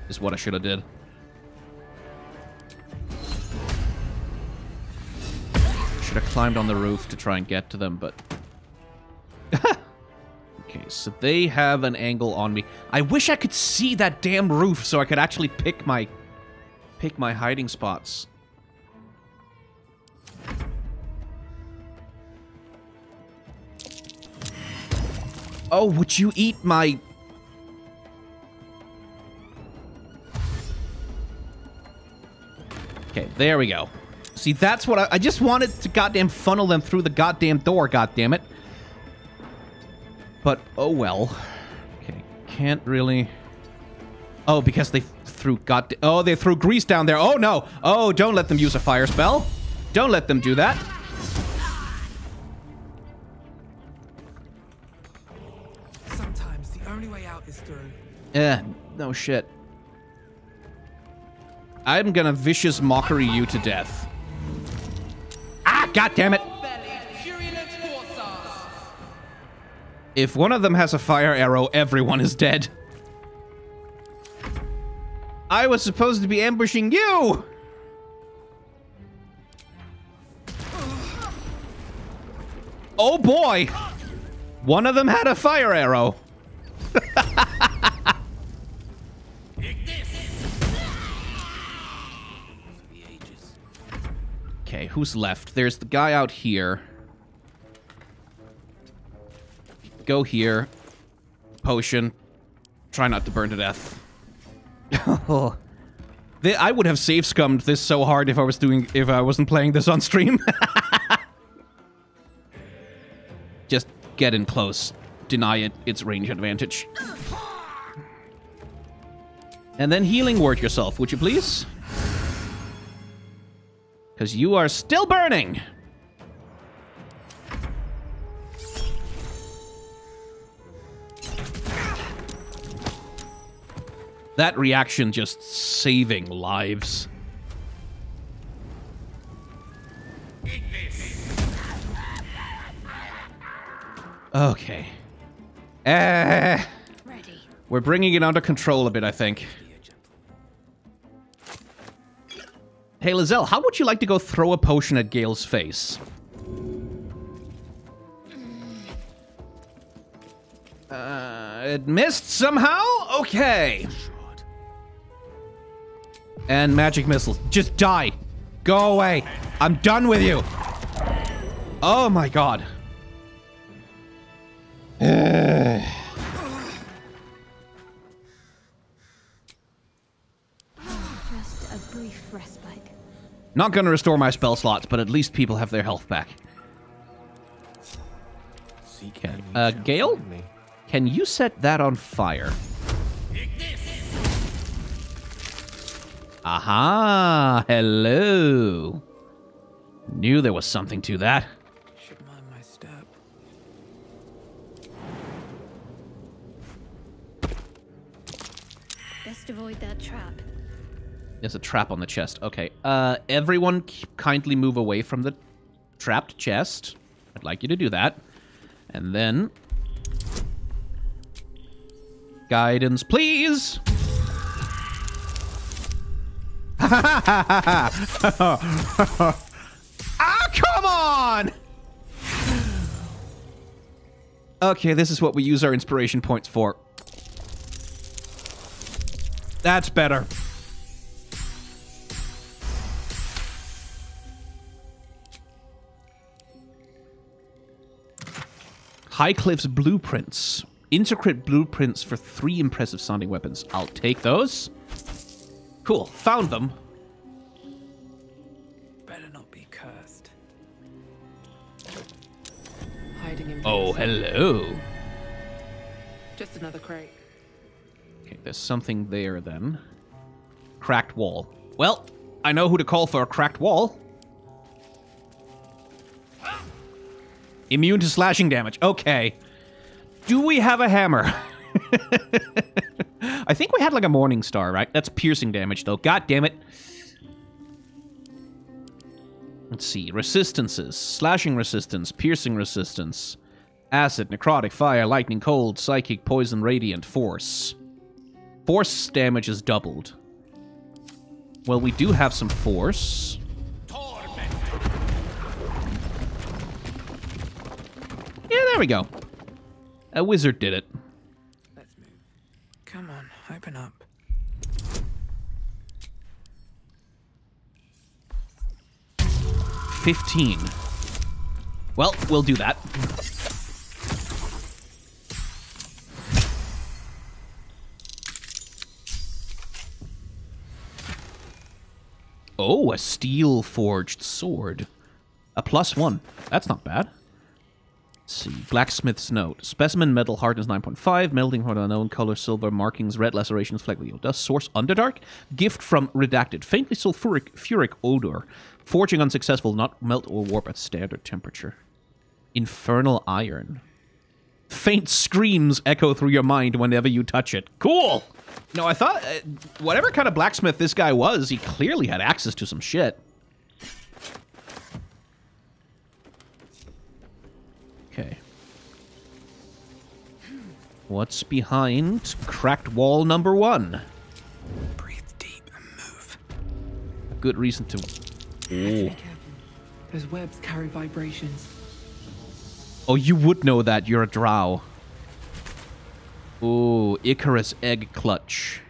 Is what I should have did. should have climbed on the roof to try and get to them, but... Okay, so they have an angle on me. I wish I could see that damn roof so I could actually pick my hiding spots. Oh, would you eat my... Okay, there we go. See, that's what I just wanted to goddamn funnel them through the goddamn door, goddammit. But, oh well. Okay, can't really... Oh, because they threw oh, they threw grease down there. Oh, no. Oh, don't let them use a fire spell. Don't let them do that. Sometimes the only way out is through. Yeah, no shit. I'm gonna vicious mockery you to death. Ah, goddammit! If one of them has a fire arrow, everyone is dead. I was supposed to be ambushing you! Oh boy! One of them had a fire arrow. Okay, who's left? There's the guy out here. Go here. Potion. Try not to burn to death. I would have save scummed this so hard if I wasn't playing this on stream. Just get in close. Deny it its range advantage. And then healing word yourself, would you please? Because you are still burning! That reaction just saving lives. Okay. We're bringing it under control a bit, I think. Hey, lae'zel, how would you like to go throw a potion at Gale's face? It missed somehow? Okay. And magic missiles. Just die. Go away. I'm done with you. Oh my god. Just a brief respite. Not gonna restore my spell slots, but at least people have their health back. Okay. Gale? Can you set that on fire? Aha! Hello! Knew there was something to that. Should mind my step. Best avoid that trap. There's a trap on the chest. Okay. Everyone kindly move away from the trapped chest. I'd like you to do that. And then... guidance, please! Ah, come on! Okay, this is what we use our inspiration points for. That's better. Highcliff's blueprints. Intricate blueprints for 3 impressive sounding weapons. I'll take those. Cool. Found them. Better not be cursed. Hiding in Oh, hello. Just another crate. Okay, there's something there then. Cracked wall. Well, I know who to call for a cracked wall. Immune to slashing damage. Okay. Do we have a hammer? I think we had like a morning star, right? That's piercing damage though. God damn it. Let's see. Resistances. Slashing resistance. Piercing resistance. Acid, necrotic, fire, lightning, cold, psychic, poison, radiant, force. Force damage is doubled. Well, we do have some force. There we go. A wizard did it. Let's move. Come on, open up. $15. Well, we'll do that. Oh, a steel-forged sword. A +1. That's not bad. Let's see. Blacksmith's note. Specimen metal hardness 9.5. Melting point unknown. Color silver. Markings red. Lacerations flag with dust. Source underdark. Gift from redacted. Faintly sulfuric odor. Forging unsuccessful. Not melt or warp at standard temperature. Infernal iron. Faint screams echo through your mind whenever you touch it. Cool! No, I thought, whatever kind of blacksmith this guy was, he clearly had access to some shit. Okay. What's behind cracked wall number 1? Breathe deep and move. A good reason to... Oh. Those webs carry vibrations. Oh, you would know that. You're a drow. Oh, Icarus egg clutch.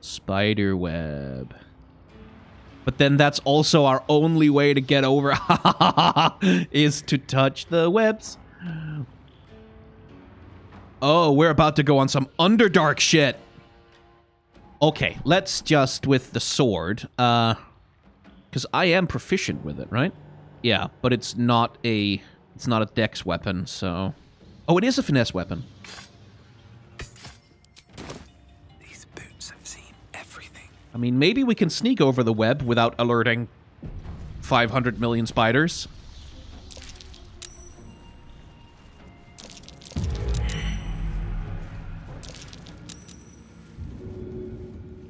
Spider web. But then that's also our only way to get over is to touch the webs. Oh, we're about to go on some Underdark shit. Okay, let's just with the sword. Because I am proficient with it, right? Yeah, but it's not a dex weapon, so... Oh, it is a finesse weapon. These boots have seen everything. I mean, maybe we can sneak over the web without alerting 500 million spiders.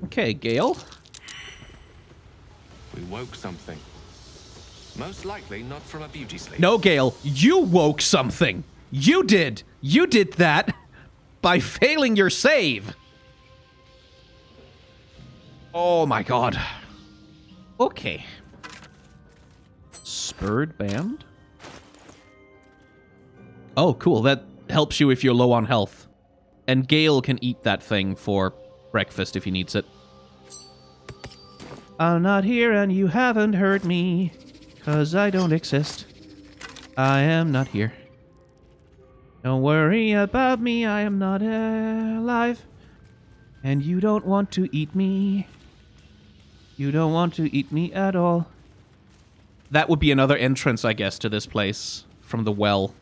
Okay, Gale. We woke something. Most likely not from a beauty sleep. No, Gale, you woke something. You did. You did that by failing your save. Oh my god. Okay. Spurred band. Oh, cool. That helps you if you're low on health. And Gale can eat that thing for breakfast if he needs it. I'm not here and you haven't heard me, 'cause I don't exist. I am not here. Don't worry about me, I am not alive. And you don't want to eat me. You don't want to eat me at all. That would be another entrance, I guess, to this place from the well.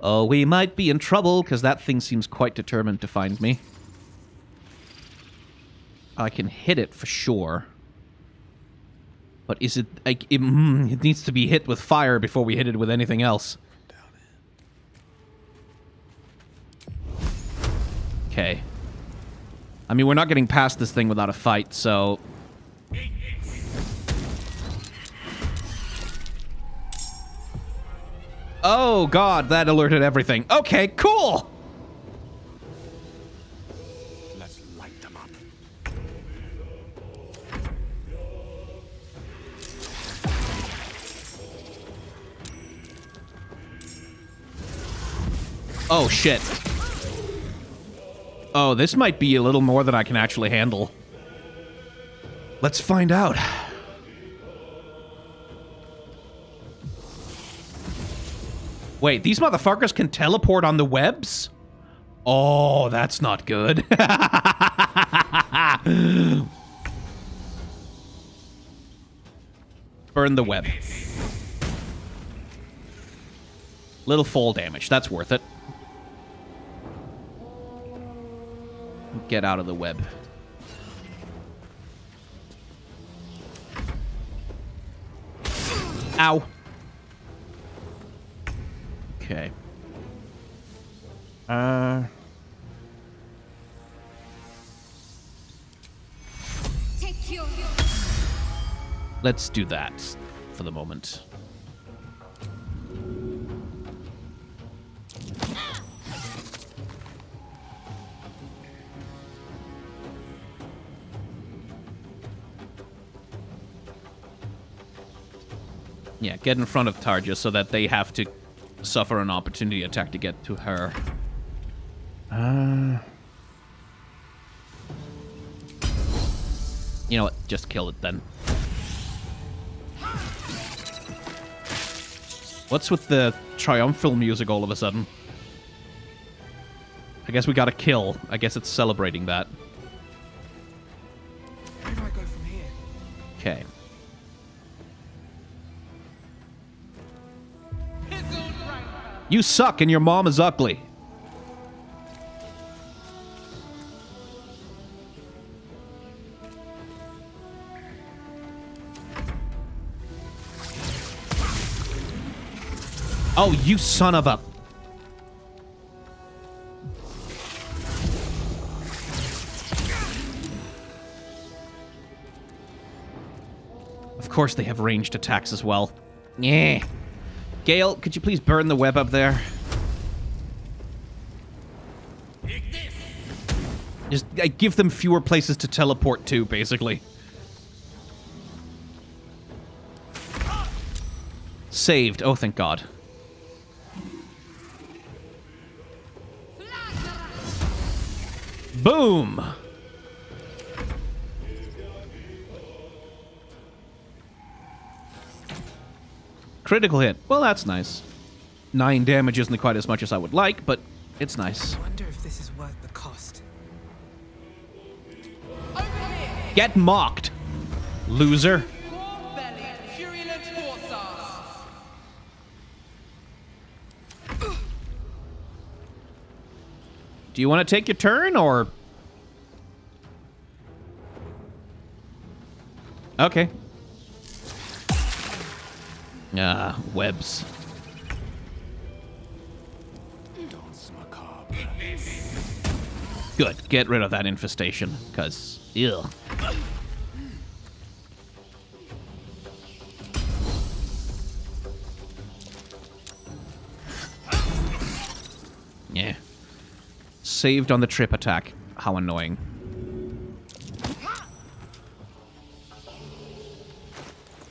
Oh, we might be in trouble, because that thing seems quite determined to find me. I can hit it for sure. But is it... like, it needs to be hit with fire before we hit it with anything else. Okay. I mean, we're not getting past this thing without a fight, so... Oh, God, that alerted everything. Okay, cool! Let's light them up. Oh, shit. Oh, this might be a little more than I can actually handle. Let's find out. Wait, these motherfuckers can teleport on the webs? Oh, that's not good. Burn the web. Little fall damage. That's worth it. Get out of the web. Ow. Okay. Let's do that for the moment. Yeah, get in front of Tarja so that they have to suffer an opportunity attack to get to her. You know what? Just kill it then. What's with the triumphal music all of a sudden? I guess we got a kill. I guess it's celebrating that. Where do I go from here? Okay. You suck and your mom is ugly. Oh, you son of a... Of course they have ranged attacks as well. Yeah. Gale, could you please burn the web up there? Just give them fewer places to teleport to, basically. Saved. Oh, thank God. Boom! Critical hit. Well, that's nice. 9 damage isn't quite as much as I would like, but it's nice. I wonder if this is worth the cost. Get mocked, loser. Do you want to take your turn, or... Okay. Ah, webs. Good. Get rid of that infestation, because... Ew. Yeah. Saved on the trip attack. How annoying.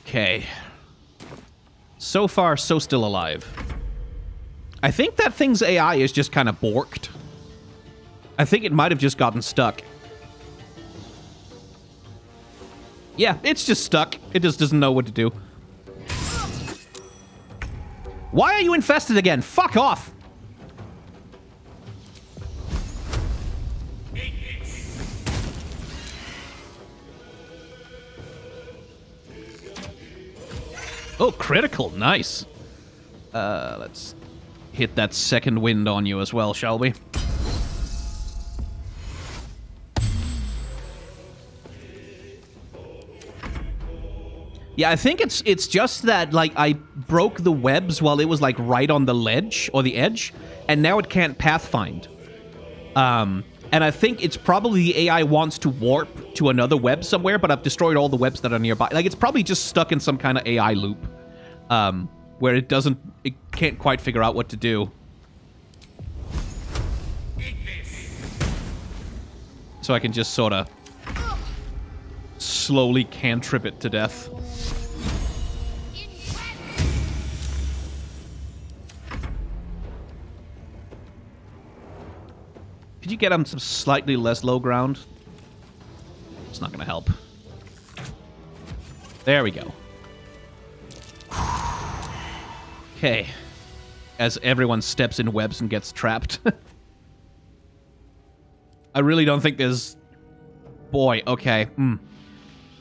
Okay. So far, so still alive. I think that thing's AI is just kind of borked. I think it might have just gotten stuck. Yeah, it's just stuck. It just doesn't know what to do. Why are you infested again? Fuck off! Oh, critical. Nice. Let's hit that second wind on you as well, shall we? Yeah, I think it's just that, like, I broke the webs while it was, like, right on the ledge, or the edge, and now it can't pathfind. And I think it's probably the AI wants to warp to another web somewhere, but I've destroyed all the webs that are nearby. Like, it's probably just stuck in some kind of AI loop, where it can't quite figure out what to do. So I can just sort of slowly cantrip it to death. Could you get him some slightly less low ground? It's not going to help. There we go. Okay. As everyone steps in webs and gets trapped. I really don't think there's... Boy, okay.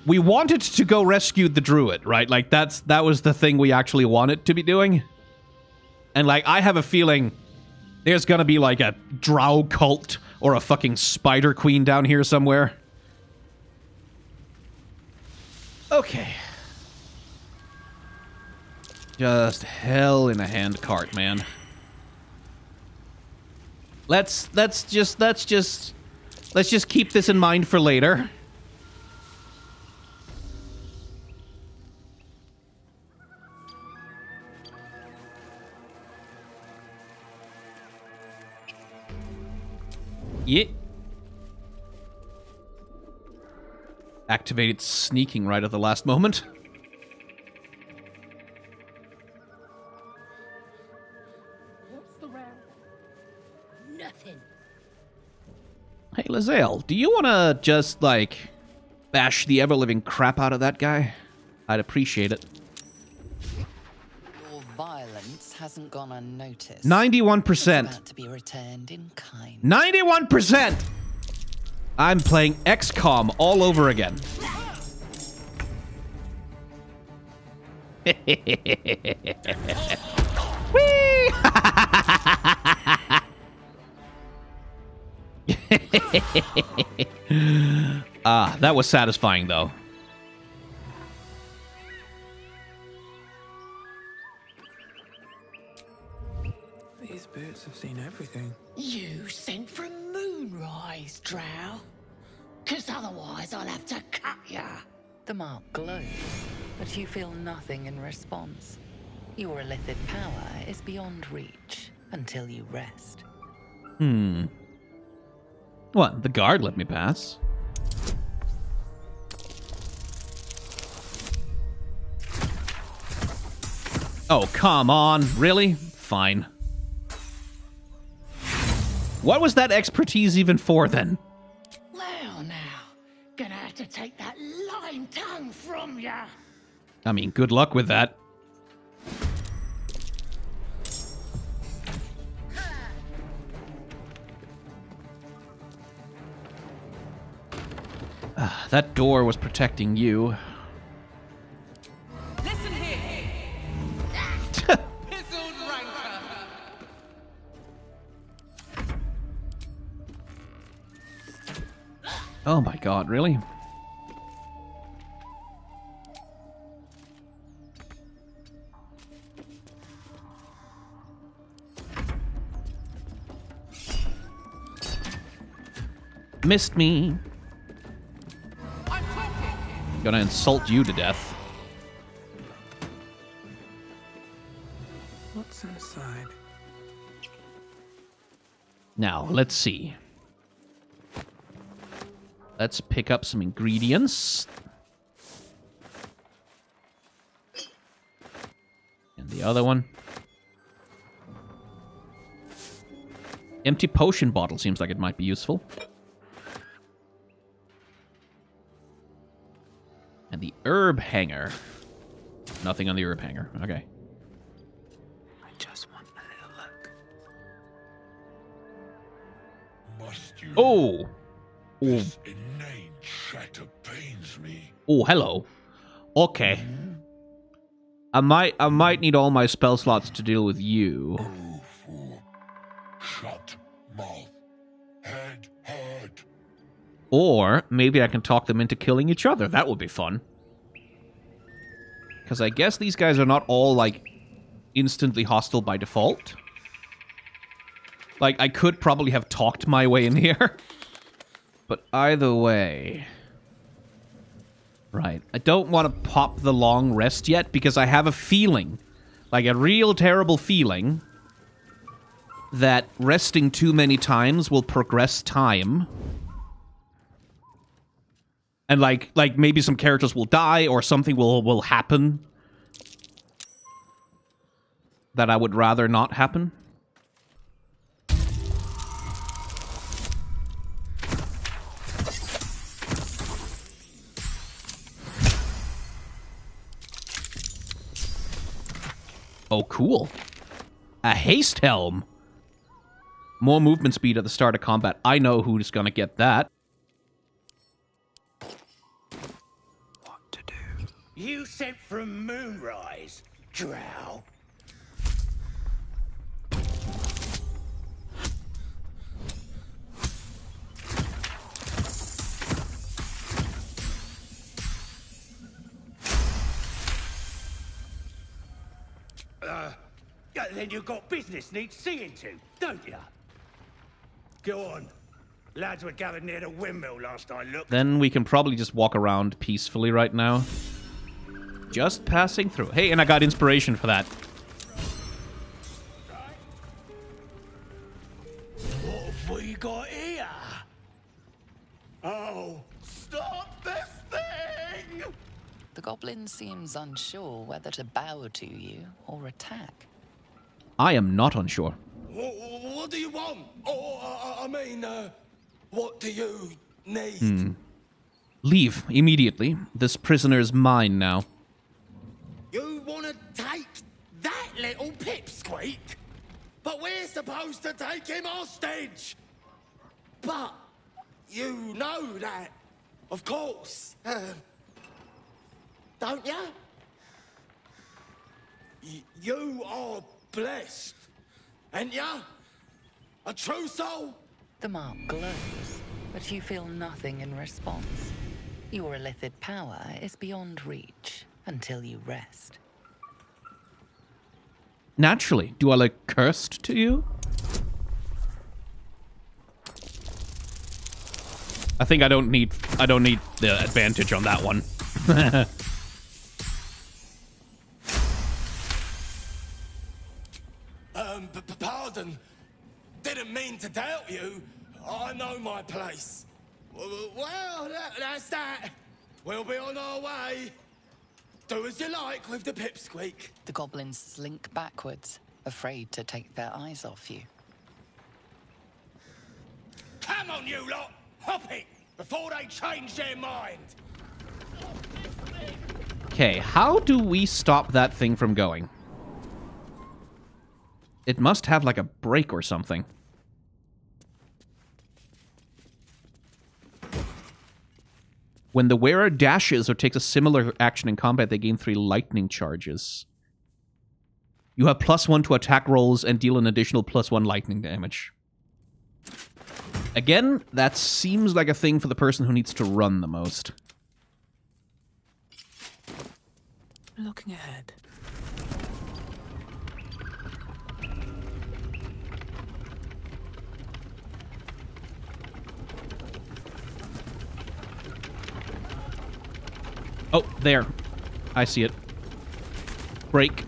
We wanted to go rescue the druid, right? Like, that was the thing we actually wanted to be doing. And, like, I have a feeling... There's gonna be, like, a drow cult or a fucking spider queen down here somewhere. Okay. Just hell in a handcart, man. Let's just keep this in mind for later. Yeah. Activated sneaking right at the last moment. Hey, lae'zel, do you want to just, like, bash the ever-living crap out of that guy? I'd appreciate it. Your violence hasn't gone unnoticed. 91%. It's about to be returned in kind. 91%! I'm playing XCOM all over again. Whee! That was satisfying, though. These boots have seen everything. You sent from Moonrise, Drow. 'Cause otherwise I'll have to cut ya. The mark glows, but you feel nothing in response. Your illithid power is beyond reach until you rest. What? The guard let me pass. Oh, come on. Really? Fine. What was that expertise even for, then? Well now, gonna have to take that lying tongue from ya. I mean, good luck with that. That door was protecting you. Listen here. Pizzled ranker. Oh my god, really? Missed me. Gonna insult you to death. What's inside? Now, let's see. Let's pick up some ingredients. And the other one. Empty potion bottle seems like it might be useful. And the herb hanger. Nothing on the herb hanger. Okay. I just want a little look. Must you? Oh! This inane chatter pains me. Oh, hello. Okay. I might need all my spell slots to deal with you. Oh, fool. Shut mouth. Head hard. Or maybe I can talk them into killing each other. That would be fun. Because I guess these guys are not all, like, instantly hostile by default. Like, I could probably have talked my way in here. But either way... Right. I don't want to pop the long rest yet, because I have a feeling, like a real terrible feeling, that resting too many times will progress time. And like maybe some characters will die or something will happen that I would rather not happen. Oh, cool. A haste helm. More movement speed at the start of combat. I know who's gonna get that. You sent from Moonrise, Drow. Then you got business needs seeing to, don't you? Go on. Lads were gathered near the windmill last I looked. Then we can probably just walk around peacefully right now. Just passing through. Hey, and I got inspiration for that. What have we got here? Oh, stop this thing! The goblin seems unsure whether to bow to you or attack. I am not unsure. What do you want? Oh, I mean, What do you need? Leave immediately. This prisoner's mine now. You want to take that little pipsqueak? But we're supposed to take him hostage. But you know that, of course. Don't you? You are blessed, ain't ya? A true soul? The mark glows, but you feel nothing in response. Your illithid power is beyond reach until you rest. Naturally. Do I look cursed to you? I think I don't need the advantage on that one. Pardon. Didn't mean to doubt you. I know my place. Well, that's that. We'll be on our way. Do as you like with the pipsqueak. The goblins slink backwards, afraid to take their eyes off you. Come on, you lot! Hop it! Before they change their mind! Okay, how do we stop that thing from going? It must have like a break or something. When the wearer dashes or takes a similar action in combat, they gain 3 lightning charges. You have +1 to attack rolls and deal an additional +1 lightning damage. Again, that seems like a thing for the person who needs to run the most. Looking ahead. Oh, there. I see it. Break.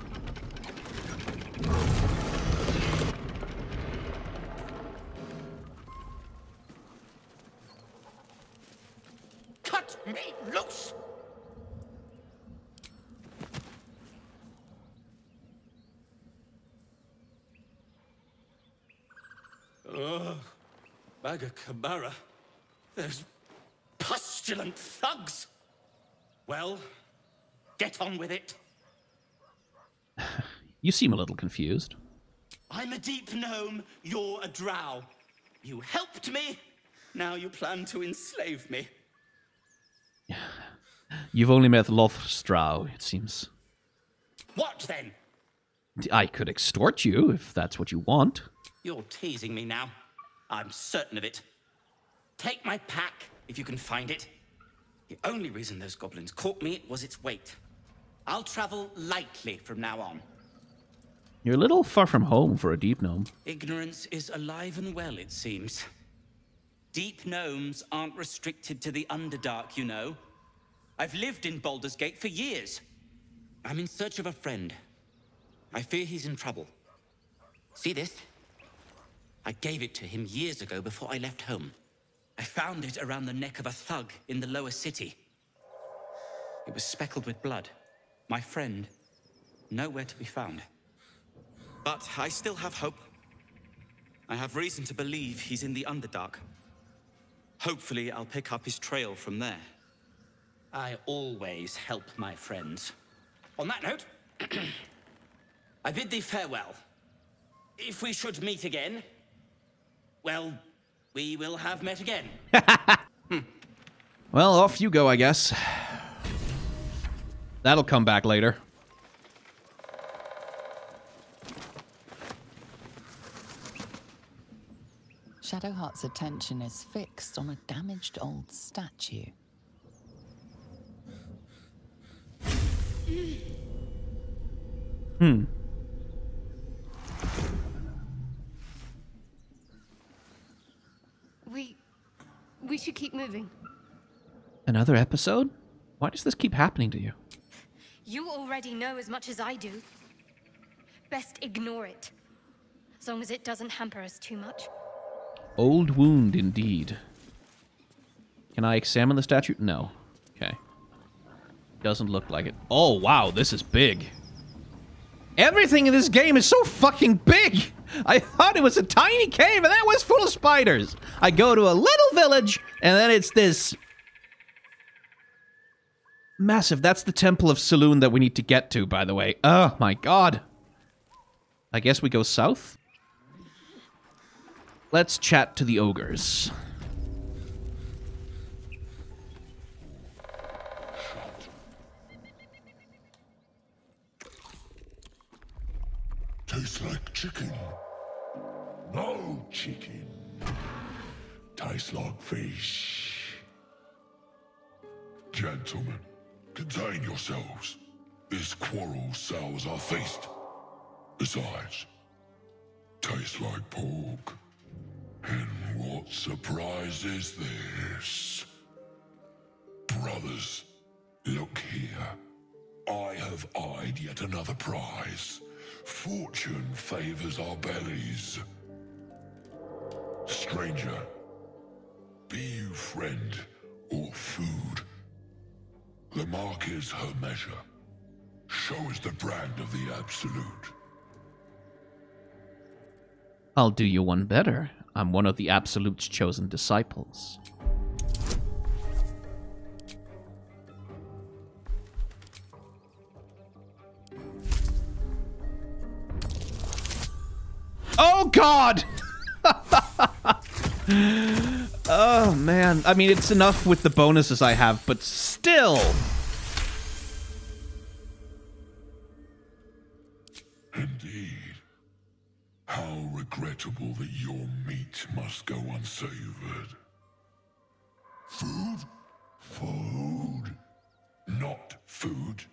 Cut me loose! Bagacabara. There's pustulant thugs. Well, get on with it. You seem a little confused. I'm a deep gnome, you're a drow. You helped me, now you plan to enslave me. You've only met Lothstrow, it seems. What then? I could extort you, if that's what you want. You're teasing me now. I'm certain of it. Take my pack, if you can find it. The only reason those goblins caught me was its weight. I'll travel lightly from now on. You're a little far from home for a deep gnome. Ignorance is alive and well, it seems. Deep gnomes aren't restricted to the Underdark, you know. I've lived in Baldur's Gate for years. I'm in search of a friend. I fear he's in trouble. See this? I gave it to him years ago before I left home. I found it around the neck of a thug in the lower city. It was speckled with blood. My friend, nowhere to be found. But I still have hope. I have reason to believe he's in the Underdark. Hopefully, I'll pick up his trail from there. I always help my friends. On that note, I bid thee farewell. If we should meet again, well, we will have met again. Well, off you go, I guess. That'll come back later. Shadowheart's attention is fixed on a damaged old statue. We should keep moving. Another episode? Why does this keep happening to you? You already know as much as I do. Best ignore it. As long as it doesn't hamper us too much. Old wound, indeed. Can I examine the statue? No. Okay. Doesn't look like it. Oh, wow, this is big. Everything in this game is so fucking big! I thought it was a tiny cave, and then it was full of spiders. I go to a little village, and then it's this massive. That's the Temple of Saloon that we need to get to, by the way. Oh, my God. I guess we go south? Let's chat to the ogres. Tastes like chicken. No chicken. Tastes like fish. Gentlemen, contain yourselves. This quarrel sours our feast. Besides, tastes like pork. And what surprise is this? Brothers, look here. I have eyed yet another prize. Fortune favors our bellies. Stranger, be you friend or food. The mark is her measure. Show us the brand of the Absolute. I'll do you one better. I'm one of the Absolute's chosen disciples. Oh, God! Oh, man. I mean, it's enough with the bonuses I have, but still. Indeed. How regrettable that your meat must go unsavored. Food? Food. Not food.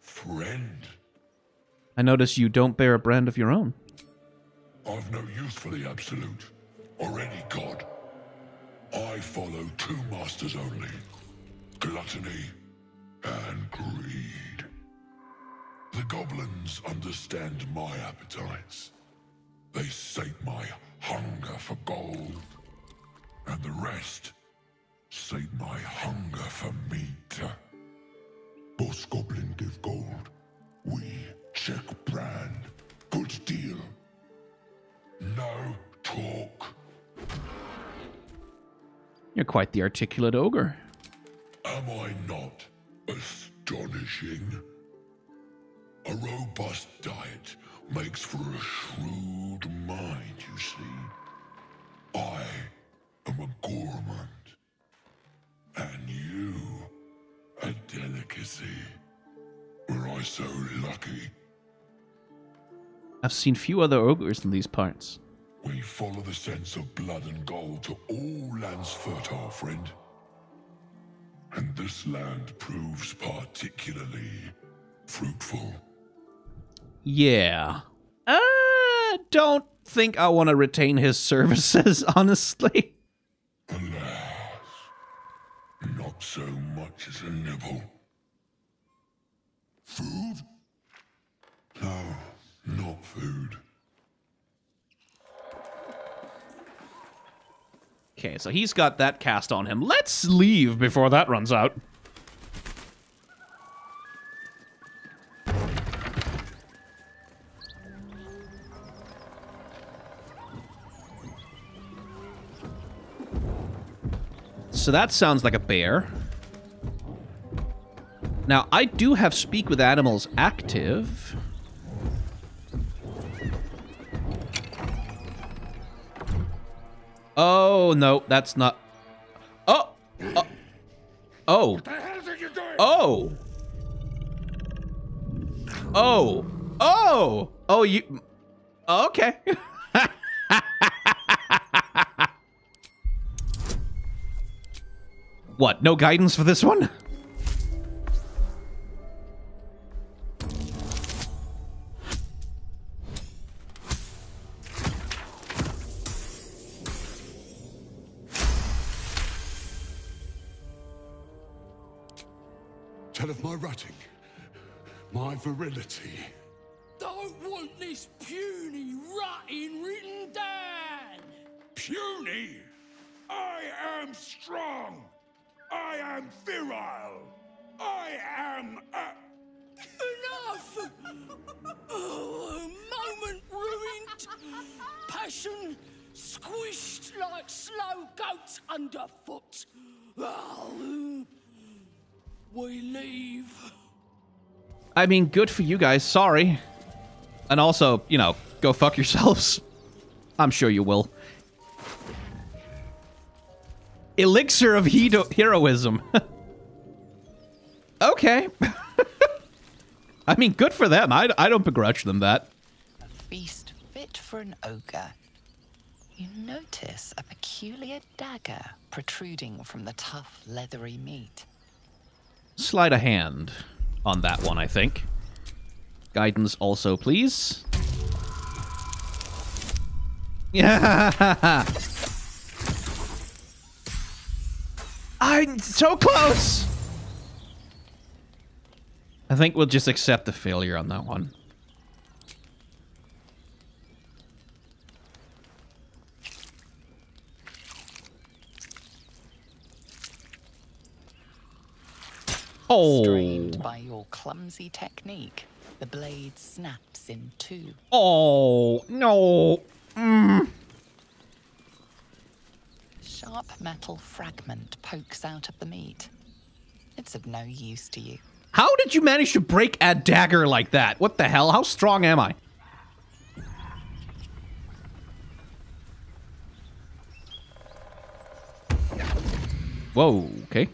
Friend. I notice you don't bear a brand of your own. I've no use for the Absolute, or any god. I follow two masters only. Gluttony and greed. The goblins understand my appetites. They sate my hunger for gold. And the rest sate my hunger for meat. Boss Goblin give gold. We check brand. Good deal. No talk. You're quite the articulate ogre. Am I not astonishing? A robust diet makes for a shrewd mind, you see. I am a gourmand. And you, a delicacy. Were I so lucky? I've seen few other ogres in these parts. We follow the sense of blood and gold to all lands fertile, friend. And this land proves particularly fruitful. Yeah. Don't think I want to retain his services, honestly. Alas, not so much as a nibble. Food? No, not food. Okay, so he's got that cast on him. Let's leave before that runs out. So that sounds like a bear. Now, I do have Speak with Animals active. Oh, no, that's not... Oh! Oh! What the hell are you doing? Oh! Oh! Oh! Oh, you... Okay. What, no guidance for this one? Tell of my rutting, my virility. Don't want this puny rutting written down. Puny? I am strong. I am virile. I am Enough! Oh, a moment ruined crushed. Passion squished like slow goats underfoot. We leave. I mean, good for you guys. Sorry. And also, you know, go fuck yourselves. I'm sure you will. Elixir of heroism. Okay. I mean, good for them. I don't begrudge them that. A feast fit for an ogre. You notice a peculiar dagger protruding from the tough, leathery meat. Slide a hand on that one, I think. Guidance also, please. Yeah. I'm so close. I think we'll just accept the failure on that one. Oh. Strained by your clumsy technique, the blade snaps in two. Oh, no. Sharp metal fragment pokes out of the meat. It's of no use to you. How did you manage to break a dagger like that? What the hell? How strong am I? Whoa, okay.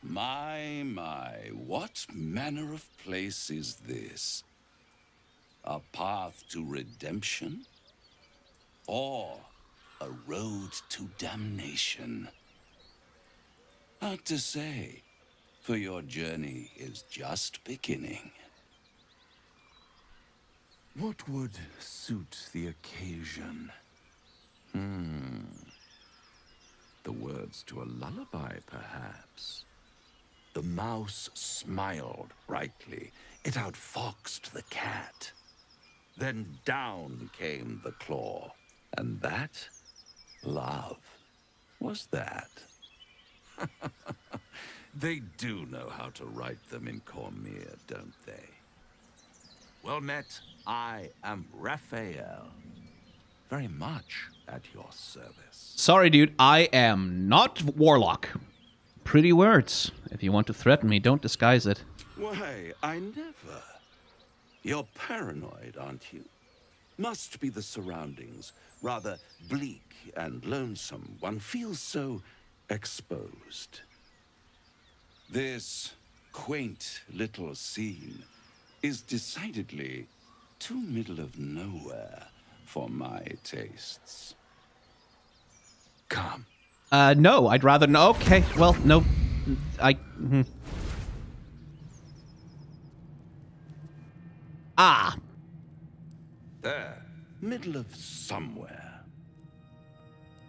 My, what manner of place is this? A path to redemption? Or a road to damnation? Hard to say, for your journey is just beginning. What would suit the occasion? The words to a lullaby, perhaps. The mouse smiled brightly. It outfoxed the cat. Then down came the claw. And that, love, was that. They do know how to write them in Cormier, don't they? Well met, I am Raphael. Very much at your service. Sorry, dude. I am not Warlock. Pretty words. If you want to threaten me, don't disguise it. Why, I never. You're paranoid, aren't you? Must be the surroundings. Rather bleak and lonesome. One feels so exposed. This quaint little scene is decidedly too middle of nowhere for my tastes. Come. No, I'd rather no. Okay, well, no. Ah. There, middle of somewhere.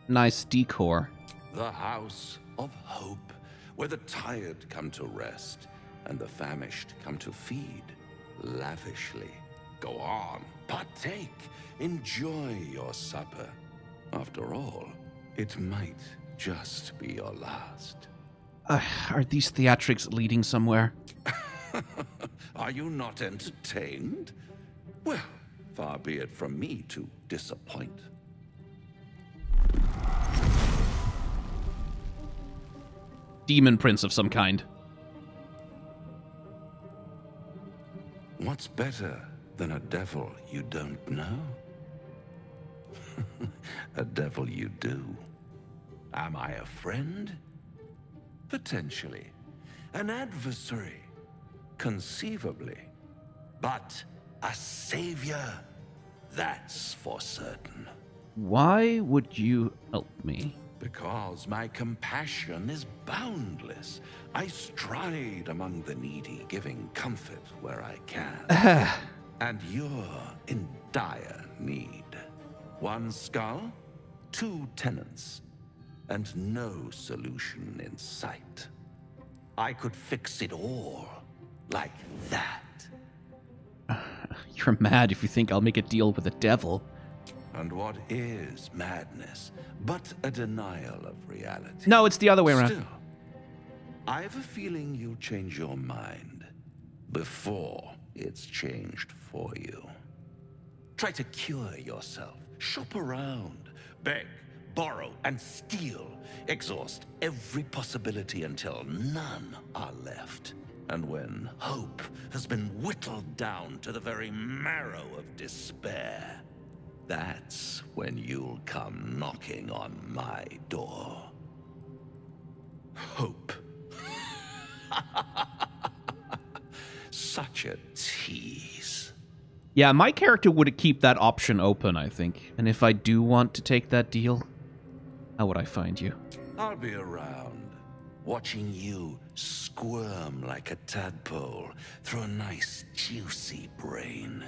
Nice decor. The house of hope, where the tired come to rest and the famished come to feed lavishly. Go on, partake, enjoy your supper. After all, it might just be your last. Are these theatrics leading somewhere? Are you not entertained? Well, far be it from me to disappoint. Demon prince of some kind. What's better than a devil you don't know? A devil you do. Am I a friend? Potentially. An adversary? Conceivably. But a savior? That's for certain. Why would you help me? Because my compassion is boundless. I stride among the needy, giving comfort where I can. And you're in dire need. One skull, 2 tenants, and no solution in sight. I could fix it all, like that. You're mad if you think I'll make a deal with the devil. And what is madness but a denial of reality? No, it's the other way around. Still, I have a feeling you'll change your mind. before it's changed for you. Try to cure yourself. Shop around. Beg, borrow, and steal. Exhaust every possibility until none are left. And when hope has been whittled down to the very marrow of despair, that's when you'll come knocking on my door. Hope. Such a tease. Yeah, my character would keep that option open, I think. And if I do want to take that deal, how would I find you? I'll be around, watching you squirm like a tadpole through a nice, juicy brain.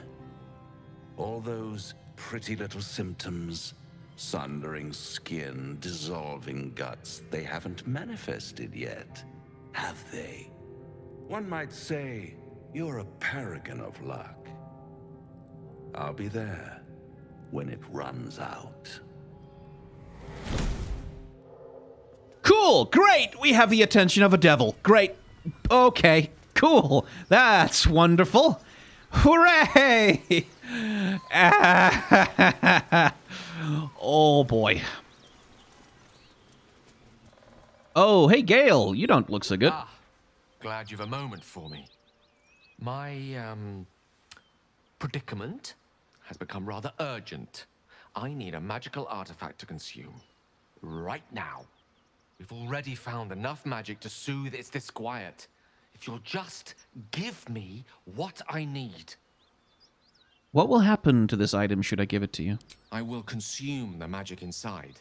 All those pretty little symptoms, sundering skin, dissolving guts, they haven't manifested yet, have they? One might say you're a paragon of luck. I'll be there when it runs out. Cool! Great! We have the attention of a devil. Great. Okay. Cool. That's wonderful. Hooray! Oh, boy. Oh, hey, Gale. You don't look so good. Ah, glad you've a moment for me. My, predicament has become rather urgent. I need a magical artifact to consume. Right now. We've already found enough magic to soothe its disquiet. If you'll just give me what I need. What will happen to this item should I give it to you? I will consume the magic inside.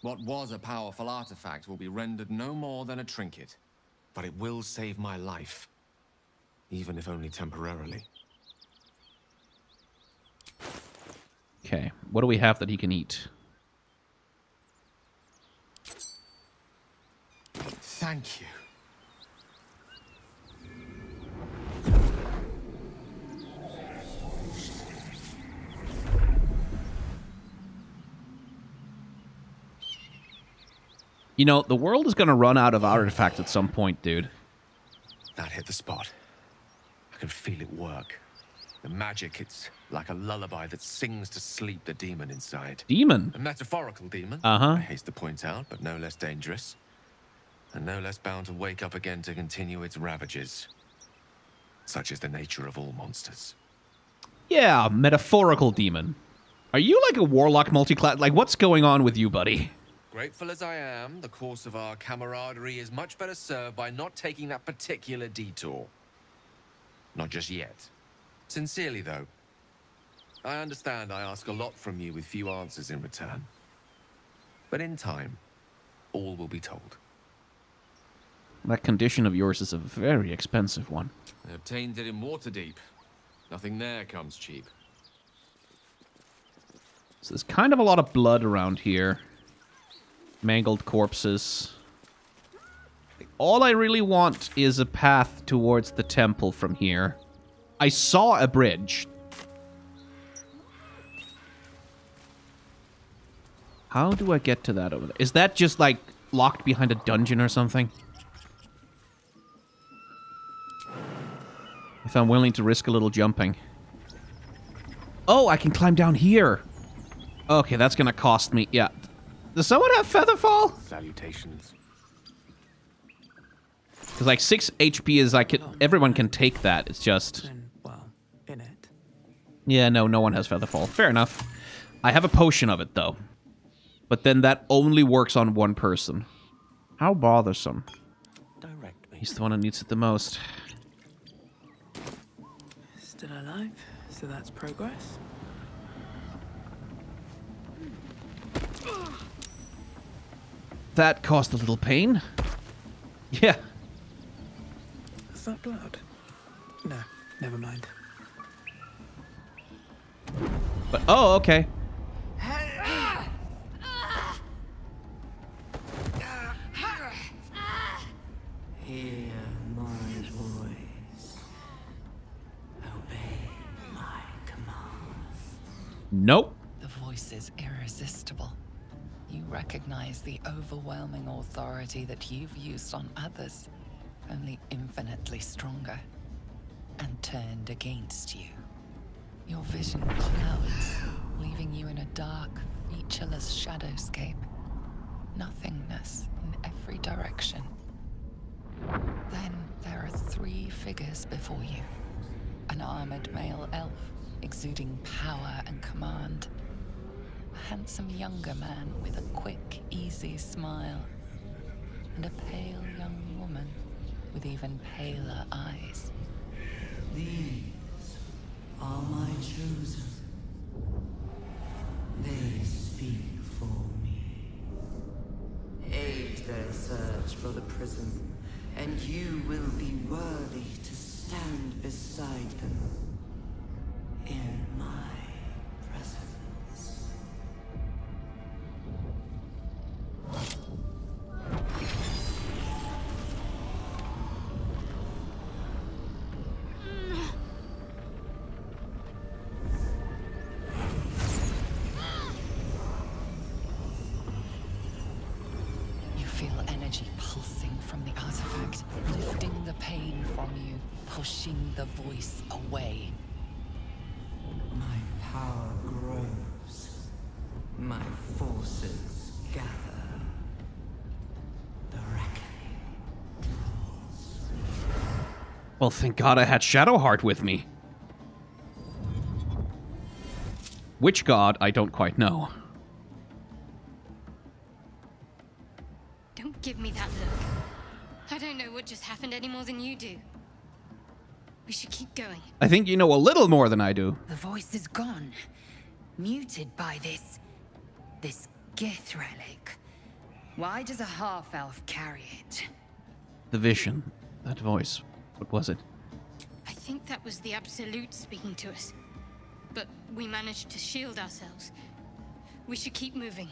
What was a powerful artifact will be rendered no more than a trinket. But it will save my life. Even if only temporarily. Okay, what do we have that he can eat? Thank you. You know, the world is going to run out of artifacts at some point, dude. That hit the spot. I can feel it work. The magic, it's like a lullaby that sings to sleep the demon inside. Demon? A metaphorical demon. Uh-huh. I haste to point out, but no less dangerous. And no less bound to wake up again to continue its ravages. Such is the nature of all monsters. Yeah, metaphorical demon. Are you like a warlock multi-class? Like, what's going on with you, buddy? Grateful as I am, the course of our camaraderie is much better served by not taking that particular detour. Not just yet. Sincerely, though. I understand I ask a lot from you with few answers in return. But in time, all will be told. That condition of yours is a very expensive one. I obtained it in Waterdeep. Nothing there comes cheap. So there's kind of a lot of blood around here. Mangled corpses. All I really want is a path towards the temple from here. I saw a bridge. How do I get to that over there? Is that just, like, locked behind a dungeon or something? If I'm willing to risk a little jumping. Oh, I can climb down here. Okay, that's gonna cost me. Yeah. Does someone have Featherfall? Salutations. Because, like, 6 HP is, like, everyone can take that. It's just... Well, in it. Yeah, no one has Featherfall. Fair enough. I have a potion of it, though. But then that only works on one person. How bothersome. He's the one who needs it the most. Still alive, so that's progress. That caused a little pain. Yeah. Is that blood? No, never mind. But, oh, okay. Hear my voice. Obey my commands. Nope. The voice is irresistible. You recognize the overwhelming authority that you've used on others, only infinitely stronger. and turned against you. Your vision clouds, leaving you in a dark, featureless shadowscape. Nothingness in every direction. Then there are 3 figures before you. An armored male elf, exuding power and command. A handsome younger man with a quick, easy smile. And a pale young woman with even paler eyes. These are my chosen. They speak for me. Aid their search for the prism, and you will be worthy to stand beside them in my presence. You feel energy pulsing from the artifact, lifting the pain from you, pushing the voice away. My power grows. My forces gather. The reckoning. Well, thank God I had Shadowheart with me. Which god, I don't quite know. Don't give me that look. I don't know what just happened any more than you do. We should keep going. I think you know a little more than I do. The voice is gone. Muted by this Gith relic. Why does a half-elf carry it? The vision. That voice. What was it? I think that was the Absolute speaking to us. But we managed to shield ourselves. We should keep moving.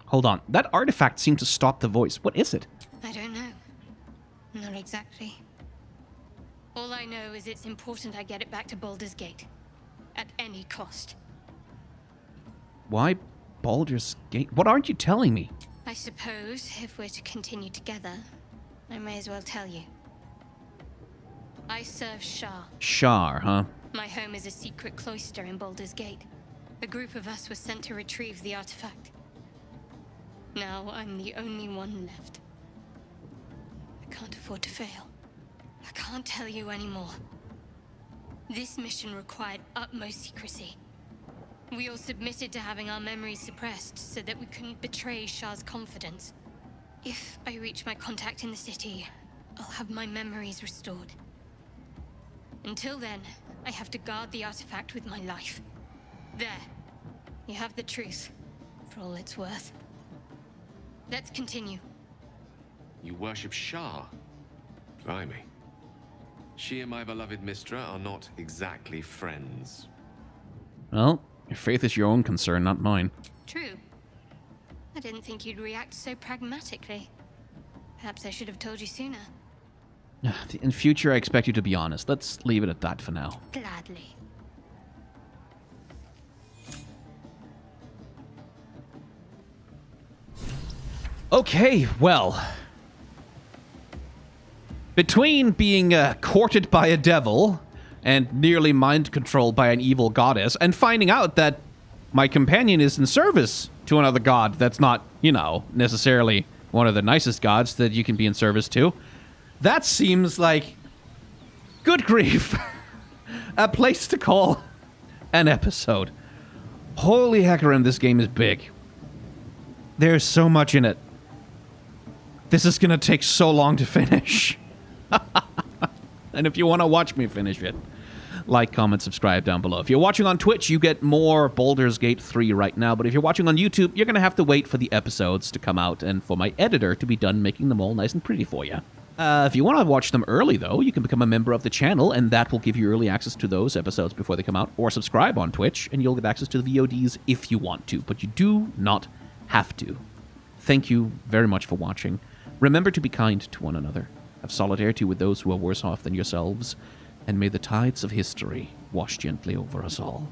Hold on. That artifact seemed to stop the voice. What is it? I don't know. Not exactly. All I know is it's important I get it back to Baldur's Gate. At any cost. Why Baldur's Gate? What aren't you telling me? I suppose, if we're to continue together, I may as well tell you. I serve Shar. Shar, huh? My home is a secret cloister in Baldur's Gate. A group of us was sent to retrieve the artifact. Now I'm the only one left. I can't afford to fail. I can't tell you anymore. This mission required utmost secrecy. We all submitted to having our memories suppressed so that we couldn't betray Shar's confidence. If I reach my contact in the city, I'll have my memories restored. Until then, I have to guard the artifact with my life. There. You have the truth, for all it's worth. Let's continue. You worship Shar? Blimey. She and my beloved Mistra are not exactly friends. Well, your faith is your own concern, not mine. True. I didn't think you'd react so pragmatically. Perhaps I should have told you sooner. In future, I expect you to be honest. Let's leave it at that for now. Gladly. Okay, well. Between being courted by a devil and nearly mind-controlled by an evil goddess and finding out that my companion is in service to another god that's not, you know, necessarily one of the nicest gods that you can be in service to, that seems like, good grief, a place to call an episode. Holy heckerin', this game is big. There's so much in it. This is gonna take so long to finish. And if you want to watch me finish it, like, comment, subscribe down below. If you're watching on Twitch, you get more Baldur's Gate 3 right now, but if you're watching on YouTube, you're going to have to wait for the episodes to come out and for my editor to be done making them all nice and pretty for you. If you want to watch them early, though, you can become a member of the channel, and that will give you early access to those episodes before they come out, or subscribe on Twitch, and you'll get access to the VODs if you want to, but you do not have to. Thank you very much for watching. Remember to be kind to one another. Have solidarity with those who are worse off than yourselves, and may the tides of history wash gently over us all.